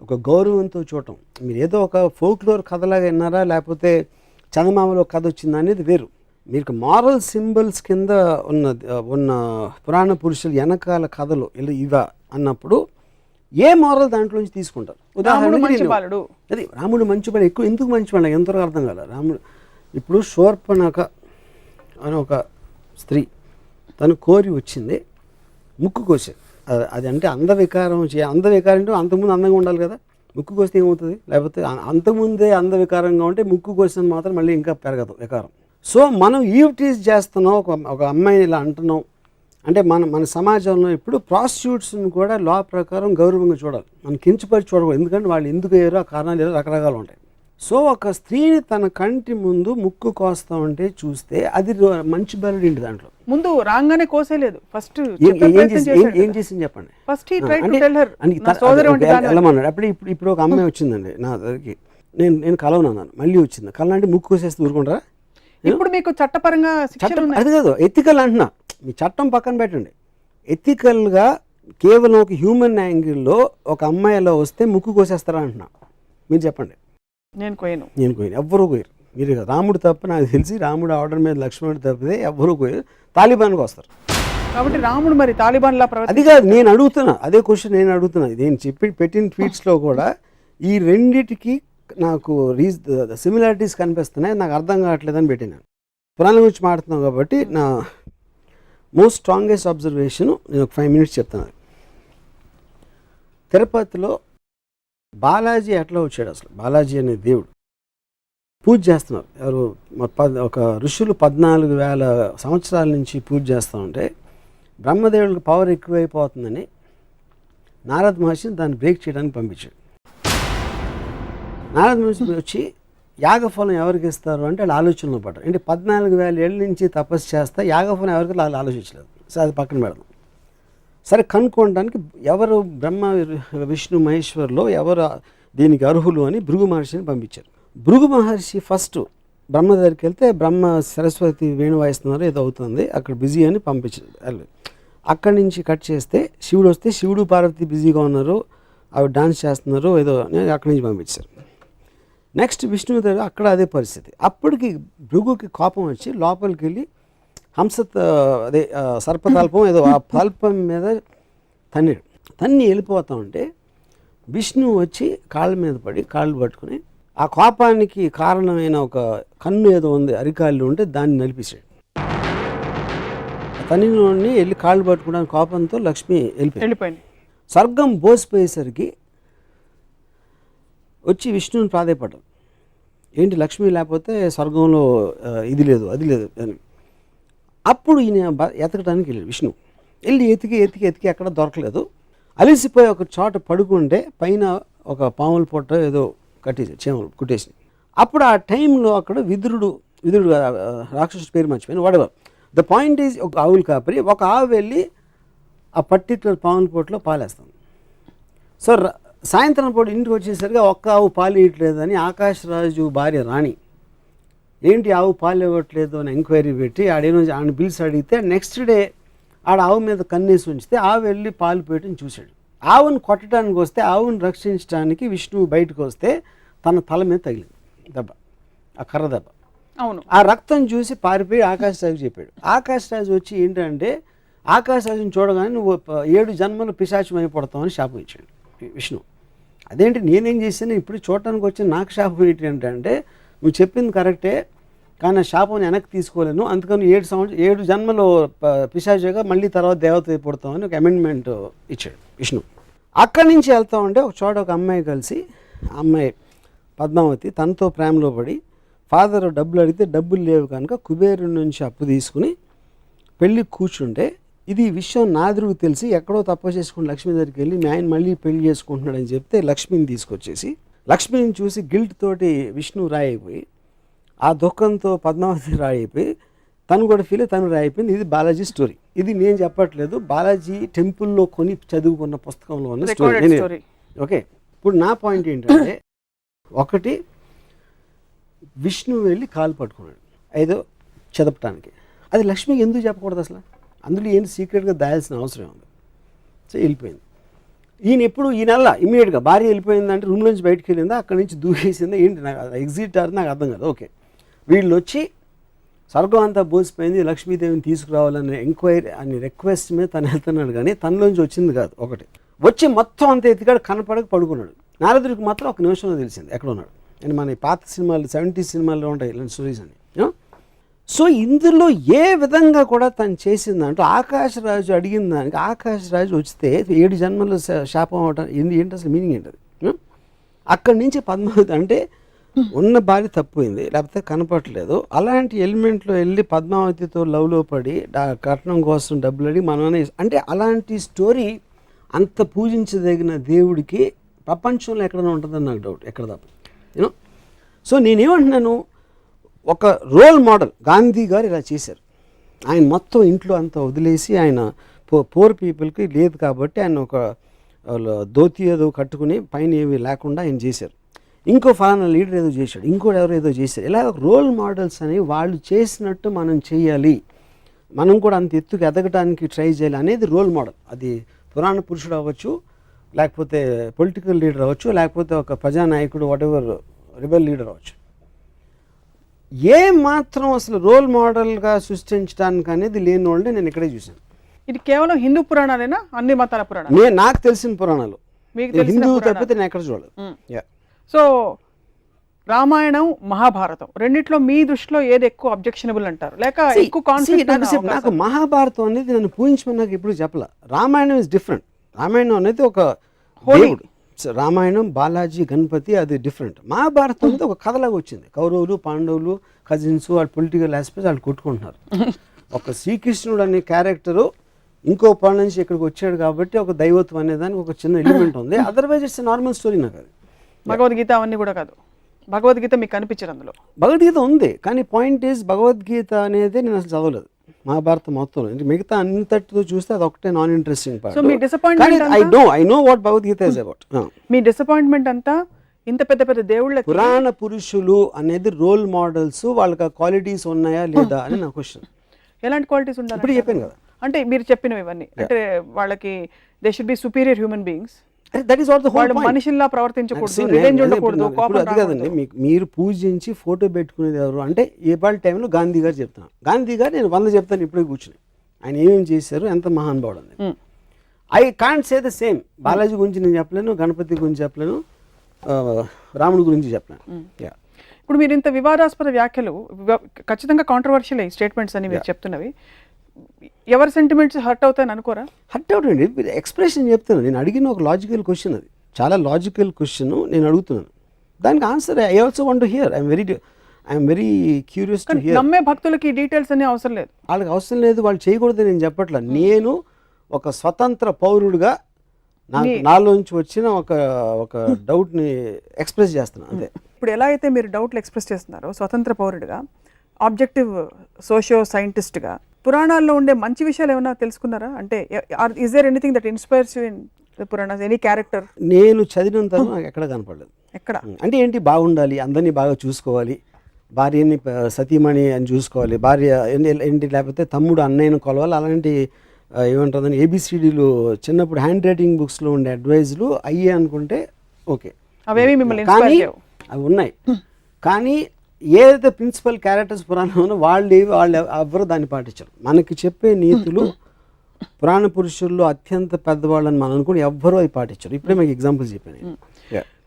ఒక గౌరవంతో చూడటం. మీరు ఏదో ఒక ఫోక్లోర్ కథలాగా విన్నారా, లేకపోతే చందమామలో కథ వచ్చిందా అనేది వేరు. మీకు మారల్ సింబల్స్ కింద ఉన్న పురాణ పురుషులు వెనకాల కథలు ఇవా అన్నప్పుడు ఏ మారల్ దాంట్లోంచి తీసుకుంటారు? ఉదాహరణకి అది రాముడు మంచివాడు, ఎక్కువ ఎందుకు మంచివాడు ఎంతవరకు అర్థం కాదు. రాముడు ఇప్పుడు శూర్పణఖ అని ఒక స్త్రీ తను కోరి వచ్చింది, ముక్కు కోసేది. అది అంటే అందవికారం అంటే అంతకుముందు అందంగా ఉండాలి కదా, ముక్కు కోస్తే ఏమవుతుంది? లేకపోతే అంతకుముందే అందవికారంగా ఉంటే ముక్కు కోసిన మాత్రం మళ్ళీ ఇంకా పెరగదు వికారం. సో మనం ఈవ్టీజ్ చేస్తున్నాం, ఒక అమ్మాయిని ఇలా అంటున్నాం అంటే మన సమాజంలో ఇప్పుడు ప్రాస్టిట్యూట్స్ని కూడా లా ప్రకారం గౌరవంగా చూడాలి, మనం కించపరిచి చూడకూడదు. ఎందుకంటే వాళ్ళు ఎందుకు అయ్యారో ఆ కారణాలు ఏదో రకరకాలు ఉంటాయి. సో ఒక స్త్రీని తన కంటి ముందు ముక్కు కోస్తా ఉంటే చూస్తే అది మంచి బెరడు ఇంటి దాంట్లో ముందు రాగానే కోసేలేదు, ఫస్ట్ ఏం చేసింది చెప్పండి. ఫస్ట్ వెళ్ళమన్నాడు. ఇప్పుడు ఒక అమ్మాయి వచ్చిందండి నా దగ్గరికి, నేను కలవనన్నాను, మళ్ళీ వచ్చింది కలనంటే ముక్కు కోసేస్తే ఊరుకుంటారా? ఇప్పుడు మీకు చట్టపరంగా అది కాదు, ఎథికల్ అంటున్నా, మీ చట్టం పక్కన పెట్టండి. ఎథికల్గా కేవలం ఒక హ్యూమన్ యాంగిల్లో ఒక అమ్మాయిలో వస్తే ముక్కు కోసేస్తారా అంటున్నా. మీరు చెప్పండి. నేను కోయను ఎవ్వరూ కోయరు. మీరు రాముడు తప్ప నాకు తెలిసి రాముడు ఆర్డర్ మీద లక్ష్మణుడు తప్పితే ఎవ్వరూ కోయరు. తాలిబాన్కి వస్తారు. కాబట్టి రాముడు మరి తాలిబాన్ లా అది కాదు నేను అడుగుతున్నా, అదే క్వశ్చన్ నేను అడుగుతున్నా. నేను పెట్టిన ట్వీట్స్లో కూడా ఈ రెండిటికి నాకు సిమిలారిటీస్ కనిపిస్తున్నాయి, నాకు అర్థం కావట్లేదని పెట్టినాను. పురాణం గురించి మాట్లాడుతున్నాం కాబట్టి నా మోస్ట్ స్ట్రాంగెస్ట్ అబ్జర్వేషన్ నేను ఒక 5 minutes చెప్తాను. తిరుపతిలో బాలాజీ ఎట్లా వచ్చాడు? అసలు బాలాజీ అనే దేవుడు పూజ చేస్తున్నారు. ఎవరు ఒక ఋషులు 14,000 సంవత్సరాల నుంచి పూజ చేస్తూ ఉంటే బ్రహ్మదేవుడికి పవర్ ఎక్కువైపోతుందని నారద మహర్షిని దాన్ని బ్రేక్ చేయడానికి పంపించాడు. నారద మహర్షి వచ్చి యాగఫలం ఎవరికి ఇస్తారు అంటే వాళ్ళు ఆలోచనలో పడ్డారు. అంటే 14,000 ఏళ్ళ నుంచి తపస్సు చేస్తే యాగఫలం ఎవరికి వాళ్ళు ఆలోచించలేదు. సరే అది పక్కన పెడదాం. సరే కనుక్కోవడానికి ఎవరు బ్రహ్మ విష్ణు మహేశ్వర్లో ఎవరు దీనికి అర్హులు అని భృగు మహర్షిని పంపించారు. భృగు మహర్షి ఫస్ట్ బ్రహ్మ దగ్గరికి వెళ్తే బ్రహ్మ సరస్వతి వేణు వాయిస్తున్నారు ఏదో అవుతుంది అక్కడ బిజీ అని పంపించారు. అక్కడి నుంచి కట్ చేస్తే శివుడు వస్తే శివుడు పార్వతి బిజీగా ఉన్నారు, అవి డాన్స్ చేస్తున్నారు ఏదో అక్కడి నుంచి పంపించారు. నెక్స్ట్ విష్ణువు దగ్గర అక్కడ అదే పరిస్థితి. అప్పటికి భృగుకి కోపం వచ్చి లోపలికి వెళ్ళి అదే సర్పతల్పం ఏదో ఆ తల్పం మీద తన్ని వెళ్ళిపోతా ఉంటే విష్ణువు వచ్చి కాళ్ళ మీద పడి కాళ్ళు పట్టుకుని ఆ కోపానికి కారణమైన ఒక కన్ను ఏదో ఉంది అరికాళ్ళు ఉంటే దాన్ని నలిపేశాడు. తన్నిలోని వెళ్ళి కాళ్ళు పట్టుకోవడానికి కోపంతో లక్ష్మి వెళ్ళిపోయింది. స్వర్గం బోసిపోయేసరికి వచ్చి విష్ణువుని ప్రాధేయపడ్డాడు. ఏంటి లక్ష్మి లేకపోతే స్వర్గంలో ఇది లేదు అది లేదు అని. అప్పుడు ఈయన ఎతకడానికి వెళ్ళాడు. విష్ణు వెళ్ళి ఎతికి ఎక్కడ దొరకలేదు. అలిసిపోయి ఒక చోట పడుకుంటే పైన ఒక పాముల పొట్ట ఏదో కట్టేసి చేమలు కుట్టేసి. అప్పుడు ఆ టైంలో అక్కడ విదురుడు రాక్షసుడి పేరు మర్చిపోయిన వాడెవర్. ద పాయింట్ ఈజ్ ఒక ఆవులు కాపరి ఒక ఆవు వెళ్ళి ఆ పర్టిక్యులర్ పాముల పొట్టలో పాలేస్తాం. సో సాయంత్రం పూట ఇంటికి వచ్చేసరికి ఒక్క ఆవు పాలు ఇవ్వట్లేదని ఆకాశరాజు భార్య రాణి ఏంటి ఆవు పాలు ఇవ్వట్లేదు అని ఎంక్వైరీ పెట్టి ఆడేమో పిలిచి అడిగితే నెక్స్ట్ డే ఆడ ఆవు మీద కన్నేసి ఉంచితే ఆవు వెళ్ళి పాలు పెట్టని చూశాడు. ఆవును కొట్టడానికి వస్తే ఆవును రక్షించడానికి విష్ణువు బయటకు వస్తే తన తల మీద తగిలింది దెబ్బ, ఆ కర్ర దెబ్బ. అవును. ఆ రక్తం చూసి పారిపోయి ఆకాశరాజు చెప్పాడు. ఆకాశరాజు వచ్చి ఏంటంటే ఆకాశరాజుని చూడగానే నువ్వు 7 జన్మలు పిశాచం అయిపోతామని శాపం ఇచ్చాడు విష్ణు. అదేంటి నేనేం చేశాను ఇప్పుడు చూడటానికి వచ్చి నాకు శాపం ఏంటంటే నువ్వు చెప్పింది కరెక్టే కానీ శాపం వెనక్కి తీసుకోలేను, అందుకని 7 జన్మలు పిశాచిగా మళ్ళీ తర్వాత దేవత అయిపోతామని ఒక అమెండ్మెంట్ ఇచ్చాడు విష్ణు. అక్కడి నుంచి వెళ్తా ఉంటే ఒక చోట ఒక అమ్మాయి కలిసి అమ్మాయి పద్మావతి తనతో ప్రేమలో పడి ఫాదర్ డబ్బులు అడిగితే డబ్బులు లేవు కనుక కుబేరుడి నుంచి అప్పు తీసుకుని పెళ్ళి కూర్చుంటే ఇది విషయం నాదురుకు తెలిసి ఎక్కడో తప్పు చేసుకుని లక్ష్మి దగ్గరికి వెళ్ళి మీ ఆయన మళ్ళీ పెళ్లి చేసుకుంటున్నాడని చెప్తే లక్ష్మిని తీసుకొచ్చేసి లక్ష్మిని చూసి గిల్ట్ తోటి విష్ణు రాయిపోయి ఆ దుఃఖంతో పద్మావతి రాయిపోయి తను కూడా ఫీల్ తను రాయిపోయింది. ఇది బాలాజీ స్టోరీ. ఇది నేను చెప్పట్లేదు, బాలాజీ టెంపుల్లో కొని చదువుకున్న పుస్తకంలో ఉన్న స్టోరీ. ఓకే, ఇప్పుడు నా పాయింట్ ఏంటంటే ఒకటి విష్ణు వెళ్ళి కాలు పట్టుకున్నాడు ఏదో చదపటానికి, అది లక్ష్మికి ఎందుకు చెప్పకూడదు అసలు? అందులో ఏంటి సీక్రెట్గా దాయాల్సిన అవసరం ఉంది. సో వెళ్ళిపోయింది. ఈయన ఎప్పుడు ఈ నెల ఇమీడియట్గా భార్య వెళ్ళిపోయిందంటే రూమ్ నుంచి బయటకు వెళ్ళిందా అక్కడి నుంచి దూకేసిందా ఏంటి నాకు ఎగ్జిట్ ఆర్ నాకు అర్థం కాదు. ఓకే, వీళ్ళు వచ్చి స్వర్గం అంతా బోసిపోయింది లక్ష్మీదేవిని తీసుకురావాలనే ఎంక్వైరీ అని రిక్వెస్ట్ మీద తను వెళ్తున్నాడు కానీ తనలోంచి వచ్చింది కాదు. ఒకటి వచ్చి మొత్తం అంత ఎత్తికాడు కనపడక పడుకున్నాడు. నారదుడికి మాత్రం ఒక నిమిషంలో తెలిసింది ఎక్కడ ఉన్నాడు. అండ్ మన పాత సినిమాలు 70s సినిమాల్లో ఉంటాయి ఇలాంటి స్టోరీస్ అని. సో ఇందులో ఏ విధంగా కూడా తను చేసిందంటూ ఆకాశరాజు అడిగిన దానికి ఆకాశరాజు వస్తే 7 జన్మల శాపం అవటం ఏంటి అసలు మీనింగ్ ఏంటది? అక్కడి నుంచి పద్మావతి అంటే ఉన్న భార్య తప్పిపోయింది, లేకపోతే కనపడలేదు, అలాంటి ఎలిమెంట్లో వెళ్ళి పద్మావతితో లవ్లో పడి కట్నం కోసం డబ్బులు అడిగి మనమే అంటే అలాంటి స్టోరీ అంత పూజించదగిన దేవుడికి ప్రపంచంలో ఎక్కడైనా ఉంటుందని నాకు డౌట్, ఎక్కడ తప్ప యూనో. సో నేనేమంటున్నాను, ఒక రోల్ మోడల్ గాంధీ గారు ఇలా చేశారు. ఆయన మొత్తం ఇంట్లో అంతా వదిలేసి ఆయన పూర్ పీపుల్కి లేదు కాబట్టి ఆయన ఒక ధోతి ఏదో కట్టుకుని పైన ఏమీ లేకుండా ఆయన చేశారు. ఇంకో ఫలానా లీడర్ ఏదో చేశాడు, ఇంకోటి ఎవరో ఏదో చేశారు. ఇలా రోల్ మోడల్స్ అనేవి వాళ్ళు చేసినట్టు మనం చేయాలి, మనం కూడా అంత ఎత్తుకు ఎదగడానికి ట్రై చేయాలి అనేది రోల్ మోడల్. అది పురాణ పురుషుడు అవ్వచ్చు, లేకపోతే పొలిటికల్ లీడర్ అవ్వచ్చు, లేకపోతే ఒక ప్రజానాయకుడు వాటెవర్ రిబెల్ లీడర్ అవ్వచ్చు. ఏ మాత్రం అసలు రోల్ మోడల్గా సృష్టించడానికి అనేది లేని వాళ్ళని నేను ఇక్కడే చూశాను. ఇది కేవలం హిందూ పురాణాలేనా, అన్ని మతాల పురాణాలు? నాకు తెలిసిన పురాణాలు, హిందూ తప్పితే నేను ఎక్కడ చూడలేదు. సో రామాయణం మహాభారతం రెండిట్లో మీ దృష్టిలో ఏది ఎక్కువ అబ్జెక్షనబుల్ అంటారు, లేక ఎక్కువ కాన్ఫ్లిక్ట్? నాకు మహాభారతం అనేది నన్ను పూజించమని నాకు ఎప్పుడు చెప్పలే. Ramayanam is different. రామాయణం అనేది ఒక దేవుడు, రామాయణం బాలాజీ గణపతి, అది డిఫరెంట్. మహాభారతం అనేది ఒక కథలాగా వచ్చింది. కౌరవులు పాండవులు కజిన్స్, వాళ్ళు పొలిటికల్ ఆస్పెక్ట్స్ వాళ్ళు కొట్టుకుంటున్నారు. ఒక శ్రీకృష్ణుడు అనే క్యారెక్టరు ఇంకో పాల నుంచి ఇక్కడికి వచ్చాడు కాబట్టి ఒక దైవత్వం అనేదానికి ఒక చిన్న ఎలిమెంట్ ఉంది. Otherwise it's normal story. నాకు అది భగవద్గీత అవన్నీ కూడా కాదు. భగవద్గీత మీకు కనిపించదు అందులో? భగవద్గీత ఉంది, కానీ పాయింట్ ఈజ్ భగవద్గీత అనేది నేను అసలు చదవలేదు మహాభారతం మొత్తం. మిగతా అంతటితో చూస్తే అది ఒకటే non interesting part. So me disappointment, I know what Bhagavad Gita is about. Me disappointment అంతా ఇంత పెద్ద పెద్ద దేవుళ్ళ పురాణ పురుషులు అనేది రోల్ మోడల్స్, వాళ్ళకి ఆ క్వాలిటీస్ ఉన్నాయా లేదా అని నా క్వశ్చన్. ఎలాంటి క్వాలిటీస్ ఉండాలి? ఇప్పుడు చెప్పాను కదా, అంటే మీరు చెప్పినవి ఇవన్నీ, అంటే వాళ్ళకి they should be superior human beings. That is what the whole point. మనిషిలా ప్రవర్తించకూడదు, రివెంజ్ ఉండకూడదు, కోపం అది కాదండి. మీరు పూజించి ఫోటో పెట్టుకునేది ఎవరు అంటే ఏ పాటి టైంలో గాంధీ గారు చెప్తాను. గాంధీ గారు నేను 100 చెప్తాను ఇప్పుడే కూర్చుని. ఆయన ఏమేమి చేశారు, ఎంత మహానుభావుడు అని. I can't say the same. Balaji గురించి నేను చెప్పలేను, గణపతి గురించి చెప్పలేను, రాముడి గురించి చెప్పలేను. ఇప్పుడు మీరు ఇంత వివాదాస్పద వ్యాఖ్యలు, ఖచ్చితంగా కాంట్రవర్షియల్ స్టేట్మెంట్స్ అని మీరు చెప్తున్నవి, ఎవరి సెంటిమెంట్స్ హర్ట్ అవుతాయని అనుకోరా? హర్ట్ అవుతాయండి. ఎక్స్ప్రెషన్ చెప్తాను. నేను అడిగిన ఒక లాజికల్ క్వశ్చన్, అది చాలా లాజికల్ క్వశ్చన్ నేను అడుగుతున్నాను. దానికి answer I also want to hear. I'm very curious to hear. నమ్మే భక్తులకి డీటెయిల్స్ అన్ని అవసరం లేదు, వాళ్ళకి అవసరం లేదు, వాళ్ళు చేయకూడదు నేను చెప్పట్లేదు. నేను ఒక స్వతంత్ర పౌరుడుగా నాలోంచి వచ్చిన ఒక డౌట్ని ఎక్స్ప్రెస్ చేస్తున్నాను అంతే. ఇప్పుడు ఎలా అయితే మీరు డౌట్లు ఎక్స్ప్రెస్ చేస్తున్నారో స్వతంత్ర పౌరుడిగా, ఆబ్జెక్టివ్ సోషియో సైంటిస్ట్గా, పురాణాల్లో ఉండే మంచి విషయాలు ఏమైనా తెలుసుకున్నారా? అంటే is there anything that inspires you in the Puranas, any character? నేను చదివినంత నాకు ఎక్కడ కనపడలేదు. ఎక్కడ అంటే ఏంటి, బాగుండాలి, అందరినీ బాగా చూసుకోవాలి, భార్యని సతీమణి అని చూసుకోవాలి, భార్య ఏంటి, లేకపోతే తమ్ముడు అన్నయ్యను కొలవాలి, అలాంటి ఏమంటుందని ఏబిసిడీలు చిన్నప్పుడు హ్యాండ్ రైటింగ్ బుక్స్లో ఉండే అడ్వైజులు అయ్యే అనుకుంటే ఓకే, అవేవి మిమ్మల్ని కానీ అవి ఉన్నాయి. కానీ ఏదైతే ప్రిన్సిపల్ క్యారెక్టర్స్ పురాణంలో వాళ్ళు ఎవరు దాన్ని పాటించరు. మనకి చెప్పే నీతులు పురాణ పురుషుల్లో అత్యంత పెద్దవాళ్ళని మనం అనుకుని ఎవ్వరూ అవి పాటించరు. ఇప్పుడే మీకు ఎగ్జాంపుల్స్ చెప్పాను.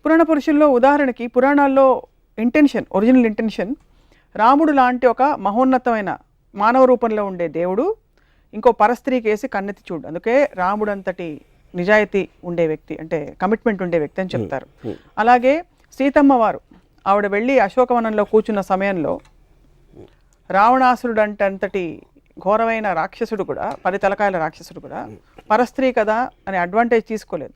పురాణ పురుషుల్లో ఉదాహరణకి, పురాణాల్లో ఇంటెన్షన్, ఒరిజినల్ ఇంటెన్షన్, రాముడు లాంటి ఒక మహోన్నతమైన మానవ రూపంలో ఉండే దేవుడు ఇంకో పరస్త్రీకి వేసి కన్నెత్తి చూడు, అందుకే రాముడు అంతటి నిజాయితీ ఉండే వ్యక్తి, అంటే కమిట్మెంట్ ఉండే వ్యక్తి అని చెప్తారు. అలాగే సీతమ్మ వారు, ఆవిడ వెళ్ళి అశోకవనంలో కూర్చున్న సమయంలో రావణాసురుడు అంతటి ఘోరమైన రాక్షసుడు కూడా, 10 తలకాయల రాక్షసుడు కూడా పరస్త్రీ కదా అని అడ్వాంటేజ్ తీసుకోలేదు.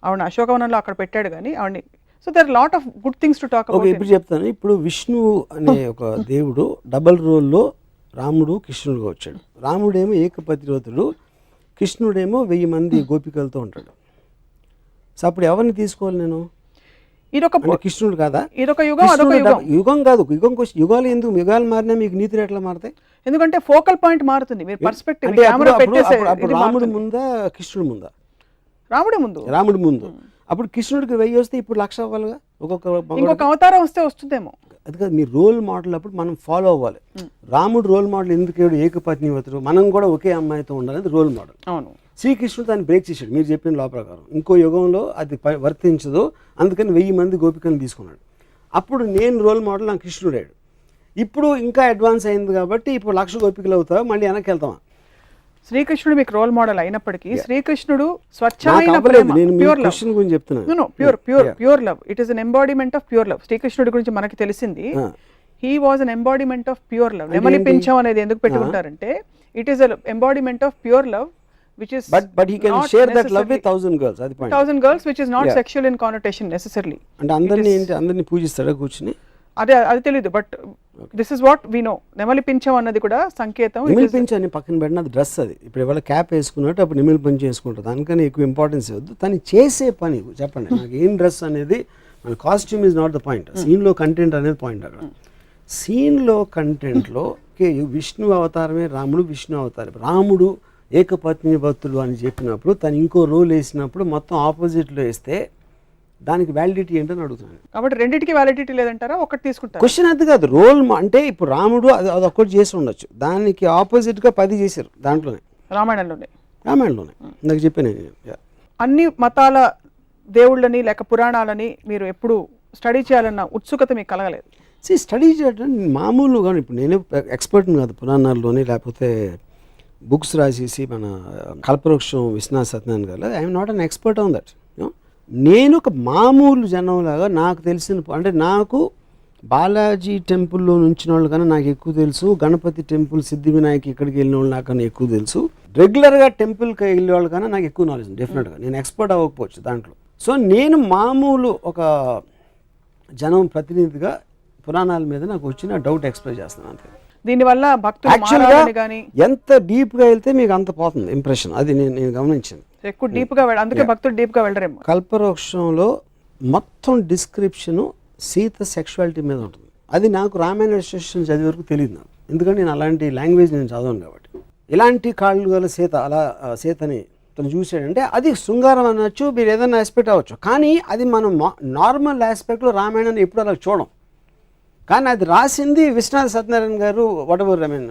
ఆవిడ అశోకవనంలో అక్కడ పెట్టాడు కానీ ఆవిడని. So there lot of good things to talk about. ఇప్పుడు చెప్తాను. ఇప్పుడు విష్ణు అనే ఒక దేవుడు డబల్ రోల్లో రాముడు కృష్ణుడుగా వచ్చాడు. రాముడేమో ఏకపతివ్రతుడు, కృష్ణుడేమో 1000 మంది గోపికలతో ఉంటాడు. సో అప్పుడు ఎవరిని తీసుకోవాలి నేను? ఇదొక కృష్ణుడు కాదా? ఇదొక యుగం, అదొక యుగం. యుగం కాదు, యుగం కోసం. యుగాలు ఎందుకు? యుగాలు మారినా మీకు నీతులు ఎట్లా మారుతాయి? ఎందుకంటే ఫోకల్ పాయింట్ మారుతుంది, మీరు పర్స్పెక్టివ్. అప్పుడు రాముడు ముందా కృష్ణుడు ముందా? రాముడి ముందు. రాముడి ముందు. అప్పుడు కృష్ణుడికి 1000 వస్తే ఇప్పుడు 1,00,000 అవ్వాలిగా. ఇంకొక అవతారం వస్తే వస్తుందేమో. అది కాదు, మీ రోల్ మోడల్ అప్పుడు మనం ఫాలో అవ్వాలి. రాముడు రోల్ మోడల్ ఎందుకు ఏకపత్నివ్రతుడు, మనం కూడా ఒకే అమ్మాయితో ఉండాలి, రోల్ మోడల్. అవును. శ్రీకృష్ణుడు దాన్ని బ్రేక్ చేశాడు మీరు చెప్పిన లా ప్రకారం. ఇంకో యుగంలో అది వర్తించదు, అందుకని 1000 మంది గోపికలను తీసుకున్నాడు. అప్పుడు నేను రోల్ మోడల్, నాకు కృష్ణుడాడు. ఇప్పుడు ఇంకా అడ్వాన్స్ అయింది కాబట్టి ఇప్పుడు 1,00,000 గోపికలు అవుతావా, మళ్ళీ వెనక్కి వెళ్తామా? శ్రీకృష్ణుడు మీకు రోల్ మోడల్ అయినప్పటికీ శ్రీకృష్ణుడు నాకు స్వచ్ఛమైన అవ్వలేదు. ప్రేమ, నేను మీ ప్యూర్ లవ్. క్వశ్చన్ గురించి చెప్తున్నాను. Pure love. It is an embodiment of pure love. శ్రీకృష్ణుడి గురించి మనకి తెలిసింది he was an embodiment of pure love. నెమలి పింఛం అనేది ఎందుకు పెట్టుకుంటారంటే it is an embodiment of pure love which is but he can share that love with 1000 girls. అది point. 1000 girls which is not sexual in connotation necessarily. అంటే అందరిని పూజిస్తాడా కూర్చుని? అది తెలీదు, but this is what we no. నెమలి పింఛం అన్నది కూడా సంకేతం. నిమిల్ పింఛం అని పక్కన పెట్టిన అది డ్రెస్. అది ఇప్పుడు ఇవాళ క్యాప్ వేసుకున్నట్టు అప్పుడు నిమిల్ పింఛం వేసుకుంటారు. దానికని ఎక్కువ ఇంపార్టెన్స్ ఇవ్వద్దు. తను చేసే పని చెప్పండి నాకు. ఏం డ్రెస్ అనేది మన costume is not the point. సీన్లో కంటెంట్ అనేది పాయింట్. అక్కడ సీన్లో కంటెంట్లో విష్ణు అవతారమే రాముడు. విష్ణు అవతారం రాముడు ఏకపత్ని భక్తులు అని చెప్పినప్పుడు తను ఇంకో రోల్ వేసినప్పుడు మొత్తం ఆపోజిట్లో వేస్తే దానికి వ్యాలిడిటీ ఏంటని అడుగుతున్నాను. కాబట్టి రెండింటికి వ్యాలిడిటీ లేదంటారా? ఒకటి తీసుకుంటారు. క్వశ్చన్ అది కాదు. రోల్ అంటే ఇప్పుడు రాముడు అది ఒక్కటి చేసి ఉండొచ్చు, దానికి ఆపోజిట్గా 10 చేశారు దాంట్లోనే, రామాయణంలోనే నాకు చెప్పాను. అన్ని మతాల దేవుళ్ళని లేక పురాణాలని మీరు ఎప్పుడు స్టడీ చేయాలన్న ఉత్సుకత మీకు కలగలేదు? స్టడీ చేయడం మామూలుగా ఇప్పుడు నేను ఎక్స్పర్ట్ని కాదు పురాణాల్లోని, లేకపోతే బుక్స్ రాసేసి మన కల్పవృక్షం విశ్వనాథ సత్యనారాయణ గారు. I'm not an expert on that. నేను ఒక మామూలు జనంలాగా నాకు తెలిసిన అంటే నాకు బాలాజీ టెంపుల్లో నుంచిన వాళ్ళు కన్నా నాకు ఎక్కువ తెలుసు. గణపతి టెంపుల్, సిద్ధి వినాయక్ ఇక్కడికి వెళ్ళిన వాళ్ళు నాకన్నా ఎక్కువ తెలుసు. రెగ్యులర్గా టెంపుల్కి వెళ్ళే వాళ్ళు కన్నా నాకు ఎక్కువ నాలెడ్జ్ డెఫినెట్గా. నేను ఎక్స్పర్ట్ అవ్వకపోవచ్చు దాంట్లో. సో నేను మామూలు ఒక జనం ప్రతినిధిగా పురాణాల మీద నాకు వచ్చిన డౌట్ ఎక్స్ప్రెస్ చేస్తున్నాను అంతే. దీనివల్ల భక్తులు ఎంత డీప్గా వెళ్తే మీకు అంత పోతుంది ఇంప్రెషన్. అది నేను గమనించింది. ఎక్కువ డీప్గా అందుకే భక్తులు డీప్గా వెళ్ళరేమో. కల్పవృక్షంలో మొత్తం డిస్క్రిప్షను సీత సెక్షువాలిటీ మీద ఉంటుంది. అది నాకు రామాయణ రిజిస్ట్రేషన్ చదివే వరకు తెలియదు నాకు, ఎందుకంటే నేను అలాంటి లాంగ్వేజ్ నేను చదవను కాబట్టి. ఇలాంటి కాళ్ళు గల సీత, అలా సీతని తను చూసాడంటే అది శృంగారం అనొచ్చు, మీరు ఏదైనా ఆస్పెక్ట్ అవ్వచ్చు. కానీ అది మనం నార్మల్ ఆస్పెక్ట్లో రామాయణాన్ని ఎప్పుడు అలా చూడం. కానీ అది రాసింది విశ్వనాథ సత్యనారాయణ గారు. వాట్ ఎవర్ ఐ మీన్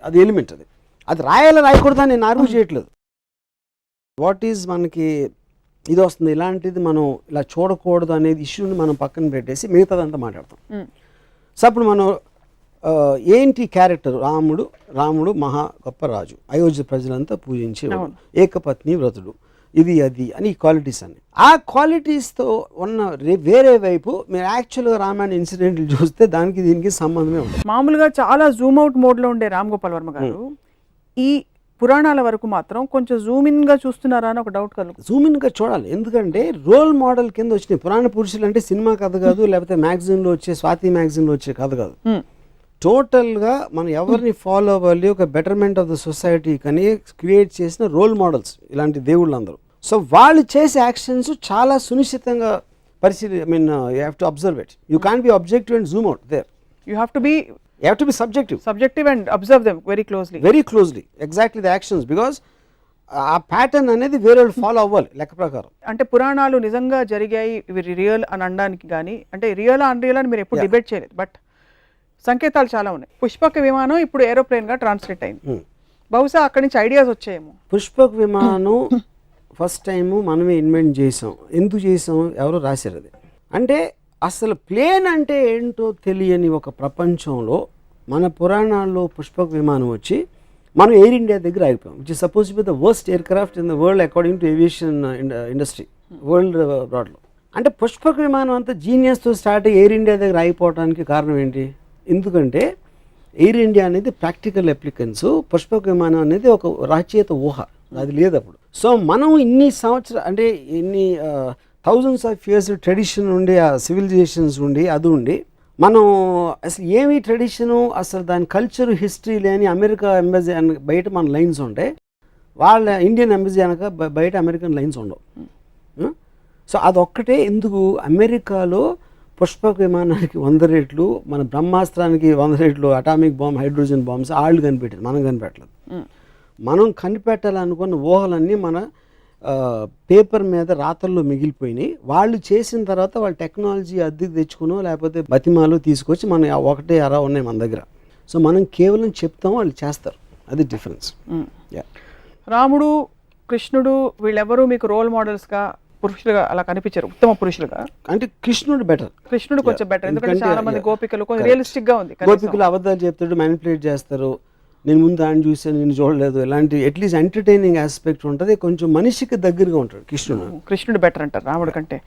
అది ఎలిమెంట్. అది రాయకూడదని నేను ఆర్గ్యూ చేయట్లేదు. వాట్ ఈజ్ మనకి ఇది వస్తుంది, ఇలాంటిది మనం ఇలా చూడకూడదు అనేది ఇష్యూని మనం పక్కన పెట్టేసి మిగతాదంతా మాట్లాడతాం. సో అప్పుడు మనం ఏంటి క్యారెక్టర్ రాముడు మహా గొప్ప రాజు, అయోధ్య ప్రజలంతా పూజించేవాడు, ఏకపత్ని వ్రతుడు, ఇది అది అని క్వాలిటీస్ అన్ని. ఆ క్వాలిటీస్తో ఉన్న వేరే వైపు మీరు యాక్చువల్గా రామాయణ ఇన్సిడెంట్లు చూస్తే దానికి దీనికి సంబంధమే ఉంది. మామూలుగా చాలా జూమ్ అవుట్ మోడ్లో ఉండే రామ్ గోపాల్ వర్మ గారు ఈ పురాణాల వరకు మాత్రం కొంచెం జూమ్ ఇన్గా చూస్తున్నారా అని ఒక డౌట్ కలుగు. జూమ్ ఇన్గా చూడాలి, ఎందుకంటే రోల్ మోడల్ కింద వచ్చినాయి పురాణ పురుషులు. అంటే సినిమా కథ కాదు, లేకపోతే మ్యాగజైన్లో వచ్చే స్వాతి మ్యాగజైన్లో వచ్చే కథ కాదు. టోటల్గా మనం ఎవరిని ఫాలో అవ్వాలి, ఒక బెటర్మెంట్ ఆఫ్ ద సొసైటీ కానీ క్రియేట్ చేసిన రోల్ మోడల్స్ ఇలాంటి దేవుళ్ళు అందరూ. సో వాళ్ళు చేసే యాక్షన్స్ చాలా సునిశ్చితంగా పరిశీలి. I mean you have to observe it. You can't be objective and zoom out there. You have to be subjective and observe them very closely exactly the actions, because ఆ ప్యాటర్న్ అనేది వేరే వాళ్ళు ఫాలో అవ్వాలి లెక్క ప్రకారం. అంటే పురాణాలు నిజంగా జరిగాయి ఇవి రియల్ అని అనడానికి కానీ, అంటే రియల్ అన్రియల్ అని మీరు ఎప్పుడు డిబేట్ చేయలేదు, బట్ సంకేతాలు చాలా ఉన్నాయి. పుష్పక విమానం ఇప్పుడు ఏరోప్లేన్గా ట్రాన్స్లేట్ అయింది. బహుశా అక్కడి నుంచి ఐడియాస్ వచ్చాయేమో. పుష్పక విమానం ఫస్ట్ టైము మనమే ఇన్వెంట్ చేసాం. ఎందుకు చేసాం, ఎవరో రాశారు అది. అంటే అసలు ప్లేన్ అంటే ఏంటో తెలియని ఒక ప్రపంచంలో మన పురాణాల్లో పుష్పక విమానం వచ్చి మనం ఎయిర్ ఇండియా దగ్గర ఆగిపోయాం, which is suppose to be the worst aircraft in the world according to aviation industry world బ్రాడ్లో. అంటే పుష్పక విమానం అంతా జీనియస్తో స్టార్ట్ అయ్యి ఎయిర్ ఇండియా దగ్గర ఆగిపోవడానికి కారణం ఏంటి? ఎందుకంటే ఎయిర్ ఇండియా అనేది ప్రాక్టికల్ అప్లికెన్స్, పుష్పక విమానం అనేది ఒక రచయిత ఊహ, అది లేదు అప్పుడు. సో మనం ఇన్ని సంవత్సరాలు అంటే ఇన్ని థౌజండ్స్ ఆఫ్ ఇయర్స్ ట్రెడిషన్ ఉండి, ఆ సివిలైజేషన్స్ ఉండి, అది ఉండి మనం అసలు ఏమి ట్రెడిషను, అసలు దాని కల్చర్ హిస్టరీ లేని అమెరికా ఎంబసీ బయట మన లైన్స్ ఉంటాయి, వాళ్ళ ఇండియన్ ఎంబసీ అనక బయట అమెరికన్ లైన్స్ ఉండవు. సో అదొక్కటే ఎందుకు అమెరికాలో పుష్పక విమానానికి 100 రెట్లు, మన బ్రహ్మాస్త్రానికి 100 రెట్లు అటామిక్ బాంబ్, హైడ్రోజన్ బాంబ్స్ వాళ్ళు కనిపెట్టారు, మనం కనిపెట్టలేదు. మనం కనిపెట్టాలనుకున్న ఊహలన్నీ మన పేపర్ మీద రాతల్లో మిగిలిపోయినాయి. వాళ్ళు చేసిన తర్వాత వాళ్ళ టెక్నాలజీ అద్దెకి తెచ్చుకునో లేకపోతే బతిమాలు తీసుకొచ్చి మన ఒకటే అరా ఉన్నాయి మన దగ్గర. సో మనం కేవలం చెప్తాం, వాళ్ళు చేస్తారు, అది డిఫరెన్స్. రాముడు, కృష్ణుడు వీళ్ళెవరూ మీకు రోల్ మోడల్స్గా పురుషులుగా అలా కనిపించారు, ఉత్తమ పురుషులుగా. అంటే కృష్ణుడు కొంచెం బెటర్, ఎందుకంటే చాలా మంది గోపికలు కొంచెం రియలిస్టిక్ గా ఉంది. గోపికలు అబద్ధాలు చెప్తాడు, మ్యానిపులేట్ చేస్తారు. నేను ముందు ఆయన చూసాను నేను చూడలేదు, ఇలాంటి అట్లీస్ట్ ఎంటర్టైనింగ్ ఆస్పెక్ట్ ఉంటుంది, కొంచెం మనిషికి దగ్గరగా ఉంటాడు కృష్ణుడు. కృష్ణుడు బెటర్ అంటారు రాముడు కంటే.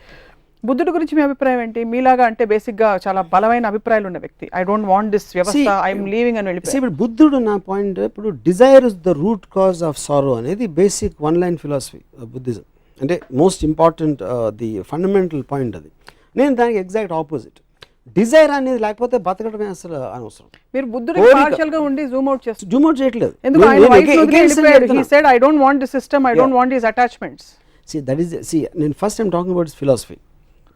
బుద్ధుడి గురించి మీ అభిప్రాయం ఏంటి? మీలాగా అంటే బేసిక్గా చాలా బలమైన అభిప్రాయాలు ఉన్న వ్యక్తి, ఐ డోంట్ వాంట్ దిస్ వ్యవస్థ, ఐఎమ్ లీవింగ్ అని వెళ్ళిపోయి. ఇప్పుడు బుద్ధుడు నా పాయింట్, ఇప్పుడు desire is the root cause of sorrow అనేది basic one line philosophy Buddhism, అంటే most important the fundamental point అది. నేను దానికి ఎగ్జాక్ట్ ఆపోజిట్. డిజైర్ అనేది లేకపోతే బతకడమే అసలు అనవసరం. మీరు బుద్ధుడి పార్షియల్ గా ఉండి జూమ్ అవుట్ చేస్తారు. జూమ్ అవుట్ చేయట్లేదు. ఎందుకు ఆయన వైఫ్ ని వెళ్ళిపోయాడు. He said I don't want the system, I don't want this attachments. నేను first time talking about philosophy.